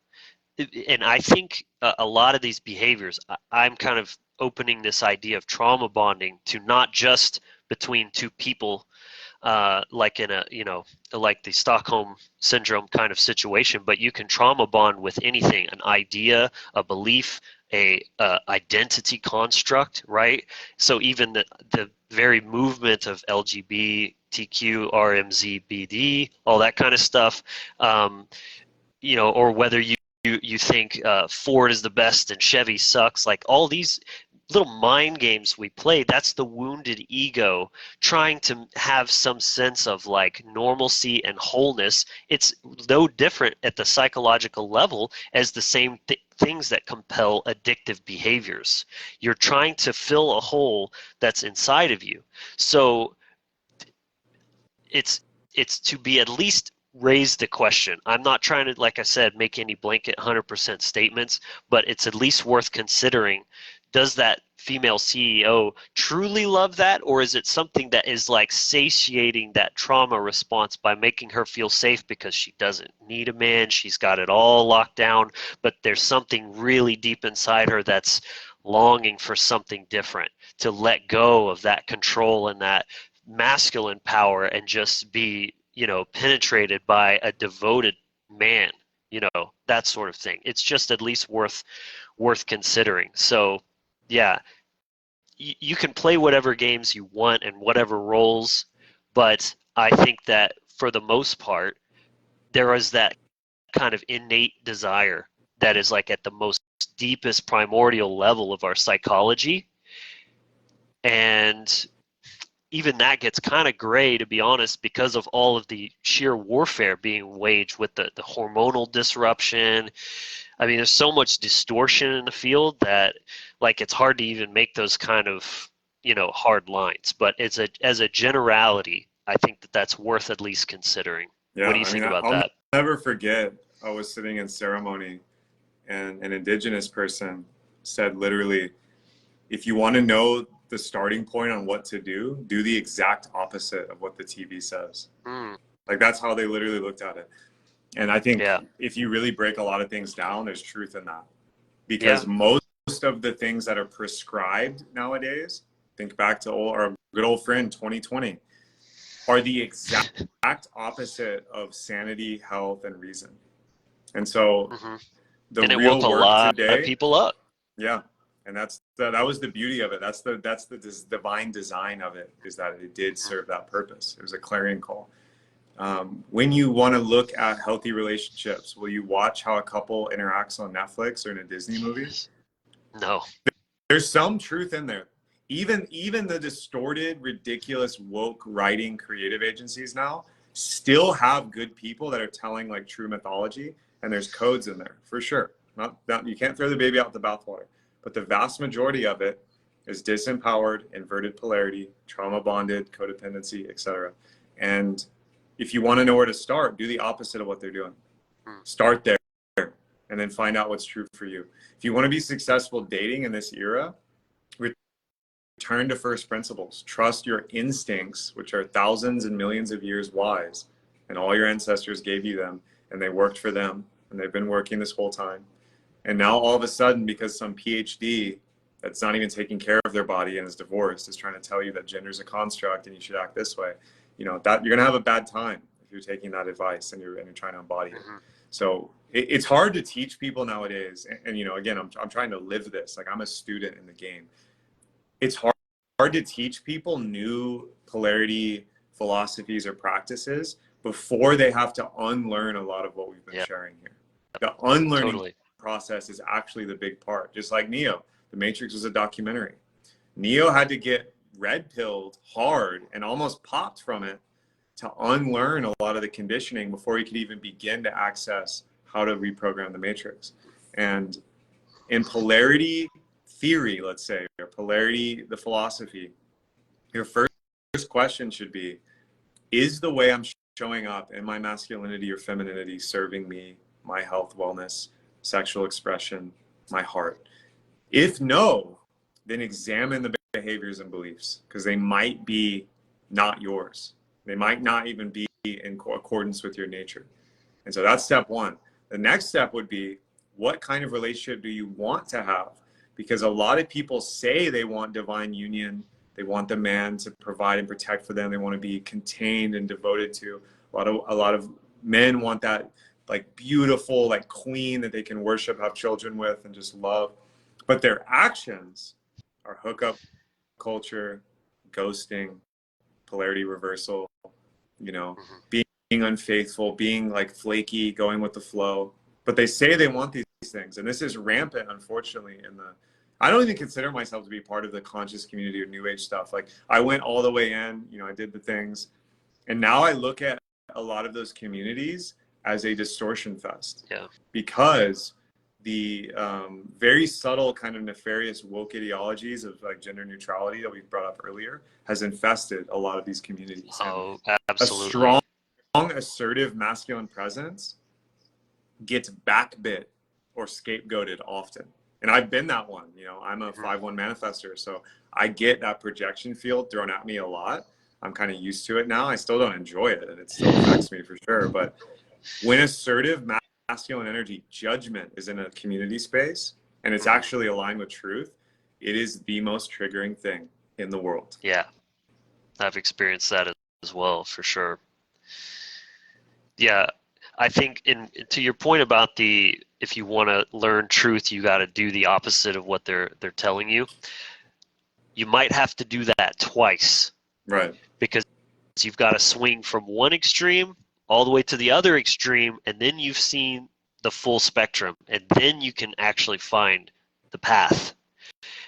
C: and I think a lot of these behaviors, I'm kind of opening this idea of trauma bonding to not just between two people, like in like the Stockholm syndrome kind of situation, but you can trauma bond with anything, an idea, a belief, a identity construct, right? So even the very movement of LGBTQ, RMZBD, all that kind of stuff, or whether you think Ford is the best and Chevy sucks, like all these little mind games we play, that's the wounded ego trying to have some sense of like normalcy and wholeness. It's no different at the psychological level as the same things that compel addictive behaviors. You're trying to fill a hole that's inside of you. So it's to be at least raise the question. I'm not trying to, like I said, make any blanket 100% statements, but it's at least worth considering. Does that female CEO truly love that, or is it something that is like satiating that trauma response by making her feel safe because she doesn't need a man, she's got it all locked down, but there's something really deep inside her that's longing for something different, to let go of that control and that masculine power and just be, penetrated by a devoted man, that sort of thing. It's just at least worth considering. So, yeah, you can play whatever games you want and whatever roles, but I think that for the most part, there is that kind of innate desire that is like at the most deepest primordial level of our psychology. And even that gets kind of gray, to be honest, because of all of the sheer warfare being waged with the hormonal disruption. I mean, there's so much distortion in the field that, like, it's hard to even make those kind of, hard lines. But as a generality, I think that's worth at least considering.
A: Yeah,
C: What do you
A: I
C: think
A: mean,
C: about
A: I'll
C: that?
A: never forget, I was sitting in ceremony and an indigenous person said literally, if you want to know the starting point on what to do the exact opposite of what the TV says.
C: Mm,
A: Like, that's how they literally looked at it. And I think
C: yeah,
A: if you really break a lot of things down, there's truth in that.
C: yeah,
A: Because most of the things that are prescribed nowadays, think back to our good old friend 2020, are the exact opposite of sanity, health, and reason. And so
C: hmm
A: the
C: and it woke
A: real
C: a
A: work
C: lot of
A: today,
C: people up.
A: yeah, and that was the beauty of it. That's this divine design of it, is that it did serve that purpose. It was a clarion call. When you want to look at healthy relationships, will you watch how a couple interacts on Netflix or in a Disney movie?
C: Jeez. No.
A: There's some truth in there. Even the distorted, ridiculous, woke writing creative agencies now still have good people that are telling like true mythology, and there's codes in there for sure. Not you can't throw the baby out the bathwater, but the vast majority of it is disempowered, inverted polarity, trauma bonded, codependency, etc. And if you want to know where to start, do the opposite of what they're doing. Start there and then find out what's true for you. If you want to be successful dating in this era, return to first principles. Trust your instincts, which are thousands and millions of years wise, and all your ancestors gave you them, and they worked for them, and they've been working this whole time. And now all of a sudden, because some PhD that's not even taking care of their body and is divorced is trying to tell you that gender is a construct and you should act this way, that you're gonna have a bad time if you're taking that advice and you're trying to embody it. So it's hard to teach people nowadays. And again, I'm trying to live this. Like, I'm a student in the game. It's hard to teach people new polarity philosophies or practices before they have to unlearn a lot of what we've been sharing here. The unlearning process is actually the big part. Just like Neo, The Matrix was a documentary. Neo had to get red pilled hard and almost popped from it to unlearn a lot of the conditioning before he could even begin to access how to reprogram the matrix. And in polarity theory, let's say, or polarity, the philosophy, your first question should be, is the way I'm showing up in my masculinity or femininity serving me, my health, wellness, sexual expression, my heart? If no, then examine the behaviors and beliefs, because they might be not yours. They might not even be in accordance with your nature. And so that's step one. The next step would be, what kind of relationship do you want to have? Because a lot of people say they want divine union. They want the man to provide and protect for them. They want to be contained and devoted to. A lot of men want that like beautiful like queen that they can worship, have children with, and just love. But their actions are hookup culture, ghosting, polarity reversal, being unfaithful, being like flaky, going with the flow. But they say they want these things. And this is rampant, unfortunately, I don't even consider myself to be part of the conscious community or new age stuff. Like, I went all the way in, I did the things. And now I look at a lot of those communities as a distortion fest.
C: Yeah.
A: Because the very subtle kind of nefarious woke ideologies of like gender neutrality that we brought up earlier has infested a lot of these communities.
C: Oh,
A: and
C: absolutely.
A: A strong, assertive masculine presence gets backbit or scapegoated often. And I've been that one. I'm a 5-1 manifester, so I get that projection field thrown at me a lot. I'm kind of used to it now. I still don't enjoy it, and it still affects me for sure. But when assertive masculine energy judgment is in a community space and it's actually aligned with truth, it is the most triggering thing in the world.
C: Yeah, I've experienced that as well, for sure. Yeah, I think to your point about if you want to learn truth, you got to do the opposite of what they're telling you. You might have to do that twice.
A: Right.
C: Because you've got to swing from one extreme all the way to the other extreme, and then you've seen the full spectrum, and then you can actually find the path.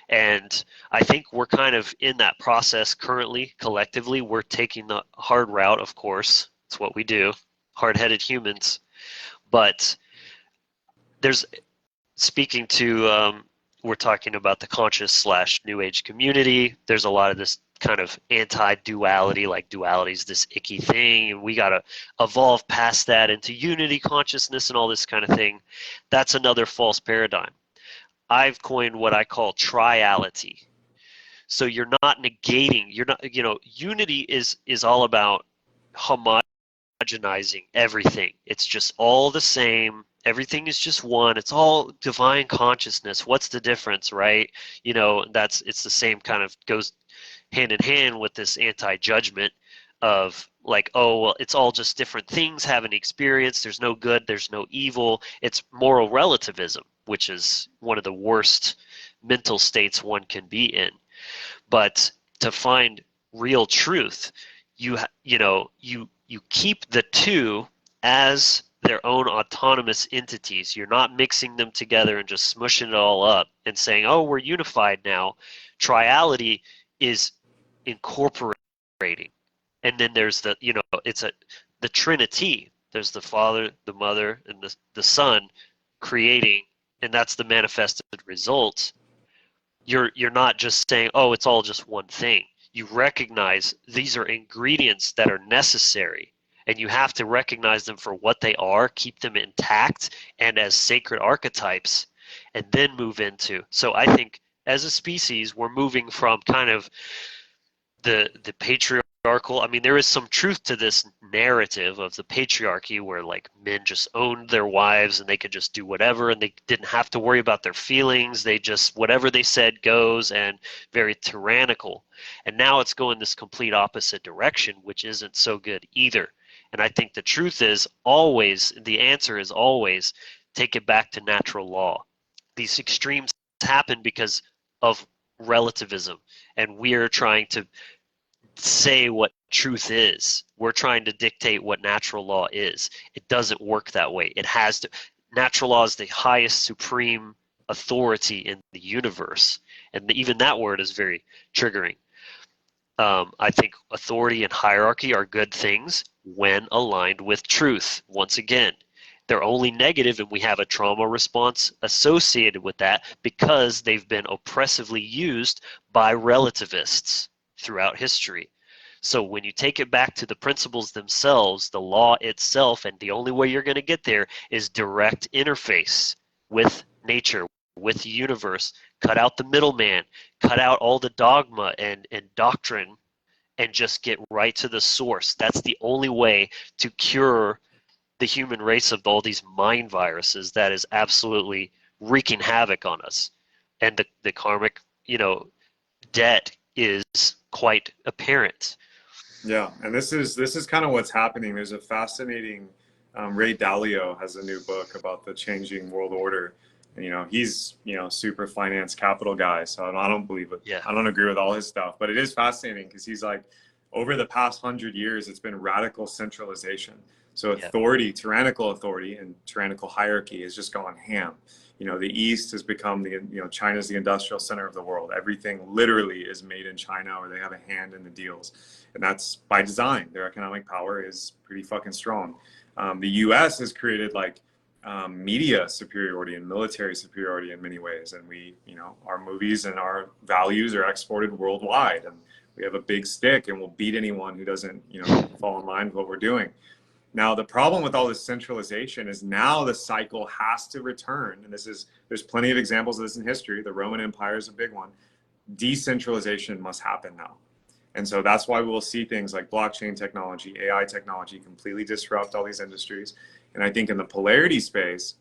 C: And I think we're kind of in that process currently, collectively. We're taking the hard route, of course. It's what we do, hard-headed humans. But there's, speaking to, we're talking about the conscious slash new age community. There's a lot of this kind of anti-duality, like duality is this icky thing, and we got to evolve past that into unity consciousness and all this kind of thing. That's another false paradigm. I've coined what I call triality. So you're not negating, you're not, unity is all about homogenizing everything. It's just all the same. Everything is just one. It's all divine consciousness. What's the difference, right? It's the same kind of goes hand in hand with this anti-judgment of like, oh, well, it's all just different things having experience. There's no good, there's no evil. It's moral relativism, which is one of the worst mental states one can be in. But to find real truth, you keep the two as their own autonomous entities. You're not mixing them together and just smushing it all up and saying, oh, we're unified now. Triality is incorporating. And then there's the Trinity. There's the Father, the Mother, and the Son creating, and that's the manifested result. You're not just saying, oh, it's all just one thing. You recognize these are ingredients that are necessary, and you have to recognize them for what they are, keep them intact and as sacred archetypes, and then move into. So I think as a species, we're moving from kind of the patriarchal. I mean, there is some truth to this narrative of the patriarchy where like men just owned their wives and they could just do whatever and they didn't have to worry about their feelings. They just, whatever they said goes, and very tyrannical. And now it's going this complete opposite direction, which isn't so good either. And I think the truth is always, the answer is always, take it back to natural law. These extremes happen because of relativism, and we're trying to say what truth is. We're trying to dictate what natural law is. It doesn't work that way. It has to. Natural law is the highest supreme authority in the universe, and even that word is very triggering. I think authority and hierarchy are good things when aligned with truth. Once again, they're only negative, and we have a trauma response associated with that because they've been oppressively used by relativists throughout history. So when you take it back to the principles themselves, the law itself, and the only way you're going to get there is direct interface with nature, with the universe. Cut out the middleman, cut out all the dogma and doctrine, and just get right to the source. That's the only way to cure the human race of all these mind viruses that is absolutely wreaking havoc on us. And the karmic, debt is quite apparent.
A: Yeah, and this is kind of what's happening. There's a fascinating Ray Dalio has a new book about the changing world order, and he's super finance capital guy. So I don't believe it.
C: Yeah.
A: I don't agree with all his stuff, but it is fascinating because he's like, over the past 100 years, it's been radical centralization. So authority, tyrannical authority, and tyrannical hierarchy has just gone ham. The East has become China's the industrial center of the world. Everything literally is made in China, or they have a hand in the deals. And that's by design. Their economic power is pretty fucking strong. The US has created media superiority and military superiority in many ways. And our movies and our values are exported worldwide. And we have a big stick, and we'll beat anyone who doesn't, fall in line with what we're doing. Now, the problem with all this centralization is now the cycle has to return. And there's plenty of examples of this in history. The Roman Empire is a big one. Decentralization must happen now. And so that's why we'll see things like blockchain technology, AI technology completely disrupt all these industries. And I think in the polarity space,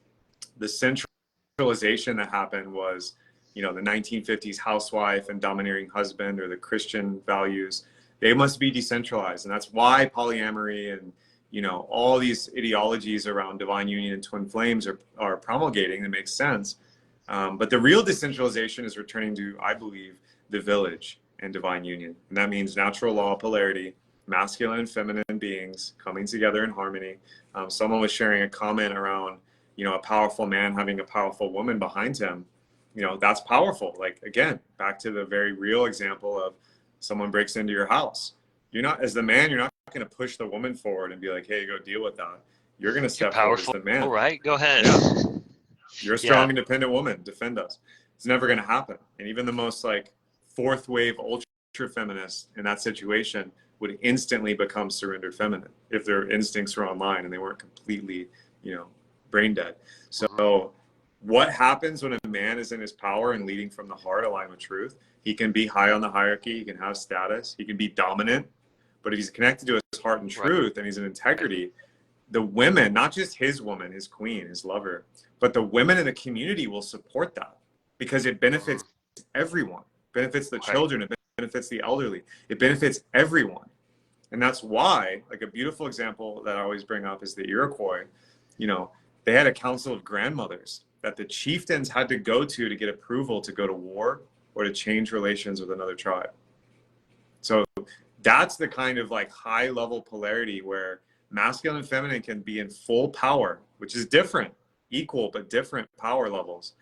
A: the centralization that happened was, the 1950s housewife and domineering husband, or the Christian values. They must be decentralized. And that's why polyamory and all these ideologies around divine union and twin flames are promulgating. It makes sense. But the real decentralization is returning to, I believe, the village and divine union. And that means natural law, polarity, masculine and feminine beings coming together in harmony. Someone was sharing a comment around, a powerful man having a powerful woman behind him. that's powerful. Like, again, back to the very real example of someone breaks into your house. You're not, as the man, you're not going to push the woman forward and be like, hey, go deal with that. You're going to
C: You're
A: step forward as
C: powerful,
A: the man.
C: right? Go ahead.
A: Yeah. You're a strong,
C: Yeah.
A: independent woman. Defend us. It's never going to happen. And even the most like fourth wave ultra feminists in that situation would instantly become surrendered feminine if their instincts were online and they weren't completely, brain dead. So what happens when a man is in his power and leading from the heart, aligned with truth? He can be high on the hierarchy. He can have status. He can be dominant. But if he's connected to his heart and truth and he's in integrity, the women, not just his woman, his queen, his lover, but the women in the community will support that because it benefits everyone. It benefits the children. It benefits the elderly. It benefits everyone. And that's why, like, a beautiful example that I always bring up is the Iroquois. They had a council of grandmothers that the chieftains had to go to get approval to go to war or to change relations with another tribe. So that's the kind of like high level polarity where masculine and feminine can be in full power, which is different, equal but different power levels,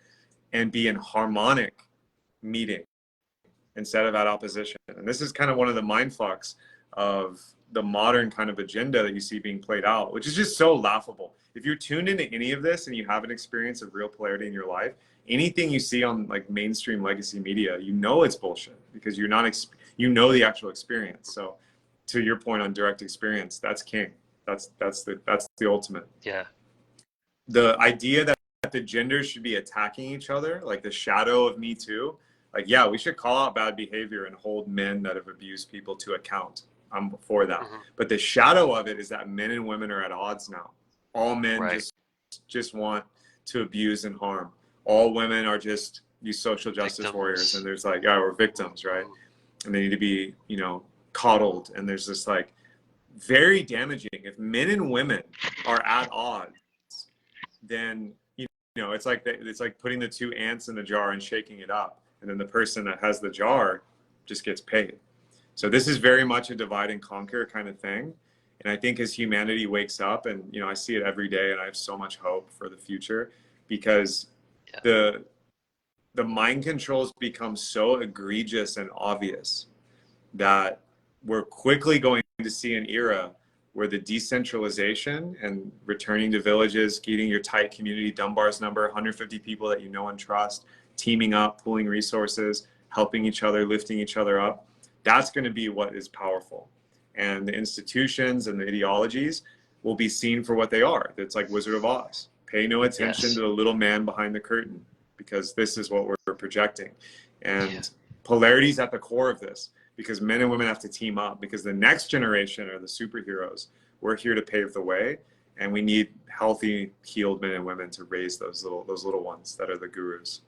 A: and be in harmonic meeting instead of at opposition. And this is kind of one of the mind fucks of the modern kind of agenda that you see being played out, which is just so laughable. If you're tuned into any of this and you have an experience of real polarity in your life, anything you see on like mainstream legacy media, it's bullshit because you're not, the actual experience. So to your point on direct experience, that's king. That's the ultimate.
C: Yeah.
A: The idea that the genders should be attacking each other, like the shadow of Me Too, like, yeah, we should call out bad behavior and hold men that have abused people to account. I'm for that. But the shadow of it is that men and women are at odds now. All men just want to abuse and harm. All women are just these social justice warriors, and there's like, yeah, we're victims, right? And they need to be, coddled. And there's this like very damaging. If men and women are at odds, then it's like putting the two ants in the jar and shaking it up, and then the person that has the jar just gets paid. So this is very much a divide and conquer kind of thing. And I think as humanity wakes up, and I see it every day, and I have so much hope for the future because the mind controls become so egregious and obvious that we're quickly going to see an era where the decentralization and returning to villages, getting your tight community, Dunbar's number, 150 people that you know and trust, teaming up, pooling resources, helping each other, lifting each other up, that's going to be what is powerful. And the institutions and the ideologies will be seen for what they are. It's like Wizard of Oz. Pay no attention to the little man behind the curtain because this is what we're projecting. And polarity is at the core of this because men and women have to team up because the next generation are the superheroes. We're here to pave the way, and we need healthy, healed men and women to raise those little ones that are the gurus.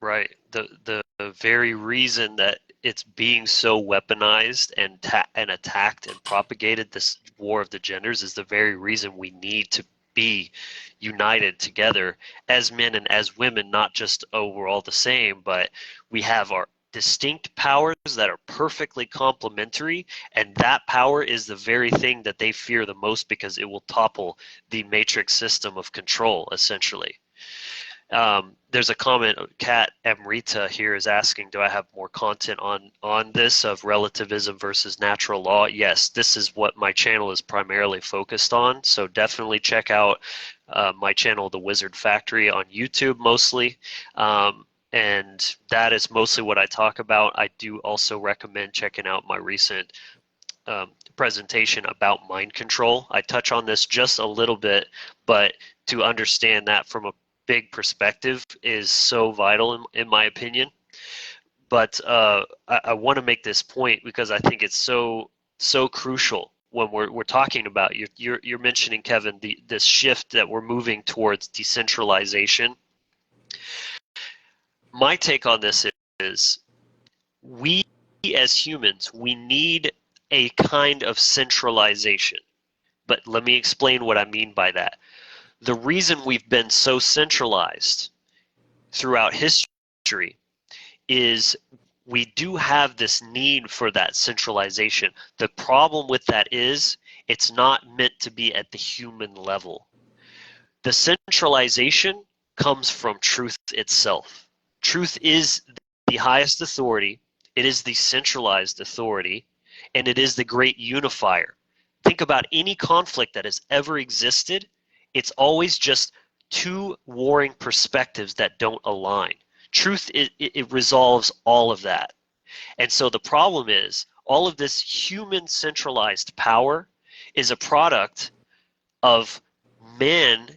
C: Right. The very reason that it's being so weaponized and attacked and propagated, this war of the genders, is the very reason we need to be united together as men and as women, not just, oh, we're all the same, but we have our distinct powers that are perfectly complementary, and that power is the very thing that they fear the most because it will topple the matrix system of control, essentially. There's a comment, Kat Amrita here is asking, do I have more content on this of relativism versus natural law? Yes, this is what my channel is primarily focused on, so definitely check out my channel, The Wizard Factory, on YouTube mostly. And that is mostly what I talk about. I do also recommend checking out my recent presentation about mind control. I touch on this just a little bit, but to understand that from a big perspective is so vital in my opinion. But I want to make this point because I think it's so crucial when we're talking about, you're mentioning, Kevin, this shift that we're moving towards decentralization. My take on this is we as humans, we need a kind of centralization. But let me explain what I mean by that. The reason we've been so centralized throughout history is we do have this need for that centralization. The problem with that is it's not meant to be at the human level. The centralization comes from truth itself. Truth is the highest authority. It is the centralized authority, and it is the great unifier. Think about any conflict that has ever existed. It's always just two warring perspectives that don't align. Truth, it resolves all of that. And so the problem is all of this human centralized power is a product of men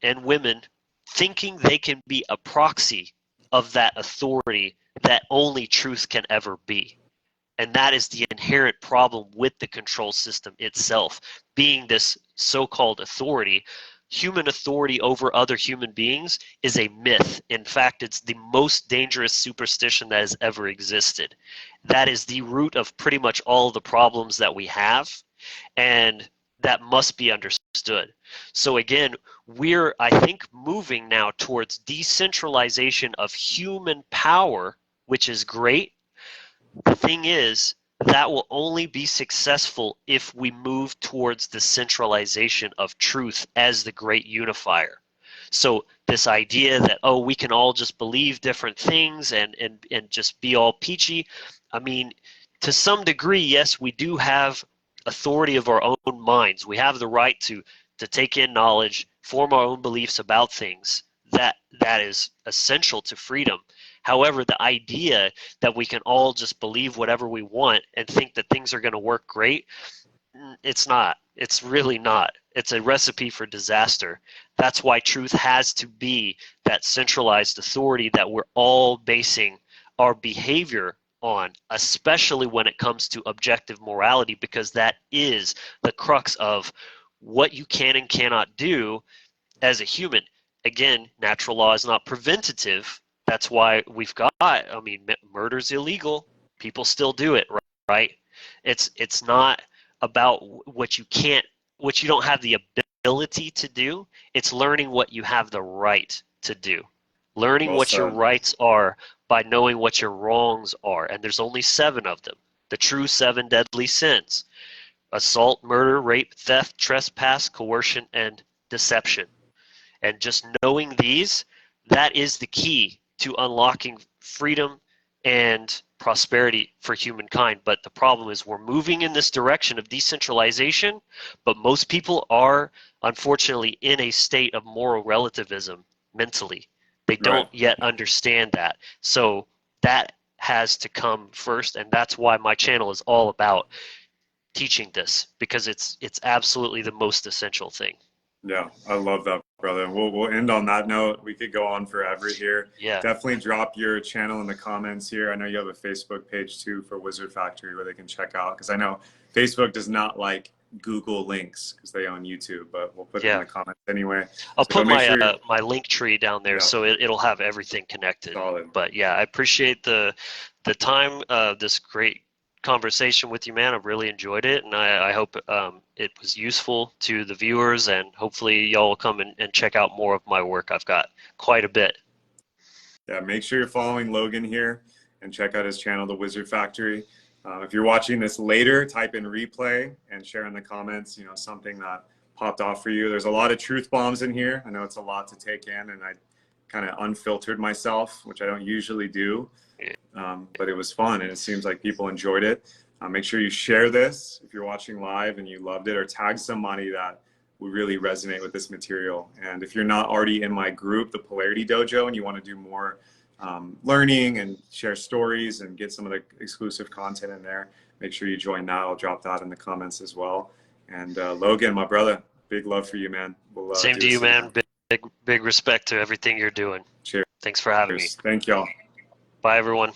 C: and women thinking they can be a proxy of that authority that only truth can ever be. And that is the inherent problem with the control system itself, being this so-called authority. Human authority over other human beings is a myth. In fact, it's the most dangerous superstition that has ever existed. That is the root of pretty much all the problems that we have, and that must be understood. So again, we're, I think, moving now towards decentralization of human power, which is great. The thing is, that will only be successful if we move towards the centralization of truth as the great unifier. So this idea that, oh, we can all just believe different things and just be all peachy, I mean, to some degree, yes, we do have authority of our own minds. We have the right to take in knowledge, form our own beliefs about things. That is essential to freedom. However, the idea that we can all just believe whatever we want and think that things are going to work great, it's not. It's really not. It's a recipe for disaster. That's why truth has to be that centralized authority that we're all basing our behavior on, especially when it comes to objective morality, because that is the crux of what you can and cannot do as a human. Again, natural law is not preventative. That's why we've got, I mean, murder's illegal. People still do it, right? It's not about what you can't, what you don't have the ability to do. It's learning what you have the right to do. Learning
A: Well
C: what your
A: said.
C: rights are by knowing what your wrongs are. And there's only 7 of them. The true 7 deadly sins: assault, murder, rape, theft, trespass, coercion, and deception. And just knowing these, that is the key to unlocking freedom and prosperity for humankind. But the problem is we're moving in this direction of decentralization, but most people are unfortunately in a state of moral relativism mentally. They don't
A: Right.
C: yet understand that. So that has to come first, and that's why my channel is all about teaching this, because it's absolutely the most essential thing.
A: Yeah, I love that, brother. We'll end on that note. We could go on forever here.
C: Yeah.
A: Definitely drop your channel in the comments here. I know you have a Facebook page too for Wizard Factory where they can check out, because I know Facebook does not like Google links because they own YouTube, but we'll put it in the comments anyway.
C: I'll
A: So
C: put
A: make
C: my
A: sure
C: my link tree down there,
A: Yeah.
C: so it'll have everything connected.
A: Solid.
C: But yeah, I appreciate the time, this great conversation with you, man. I've really enjoyed it, and I hope it was useful to the viewers, and hopefully y'all will come and check out more of my work. I've got quite a bit.
A: Yeah, make sure you're following Logan here and check out his channel, The Wizard Factory. If you're watching this later, type in replay and share in the comments, you know, something that popped off for you. There's a lot of truth bombs in here. I know it's a lot to take in, and I kind of unfiltered myself, which I don't usually do. But it was fun, and it seems like people enjoyed it. Make sure you share this if you're watching live and you loved it, or tag somebody that would really resonate with this material. And if you're not already in my group, the Polarity Dojo, and you want to do more learning and share stories and get some of the exclusive content in there, make sure you join that. I'll drop that in the comments as well. And Logan, my brother, big love for you, man. We'll
C: Same
A: do
C: to you,
A: this
C: man.
A: again.
C: Big respect to everything you're doing.
A: Cheers.
C: Thanks for having me.
A: Thank y'all.
C: Bye, everyone.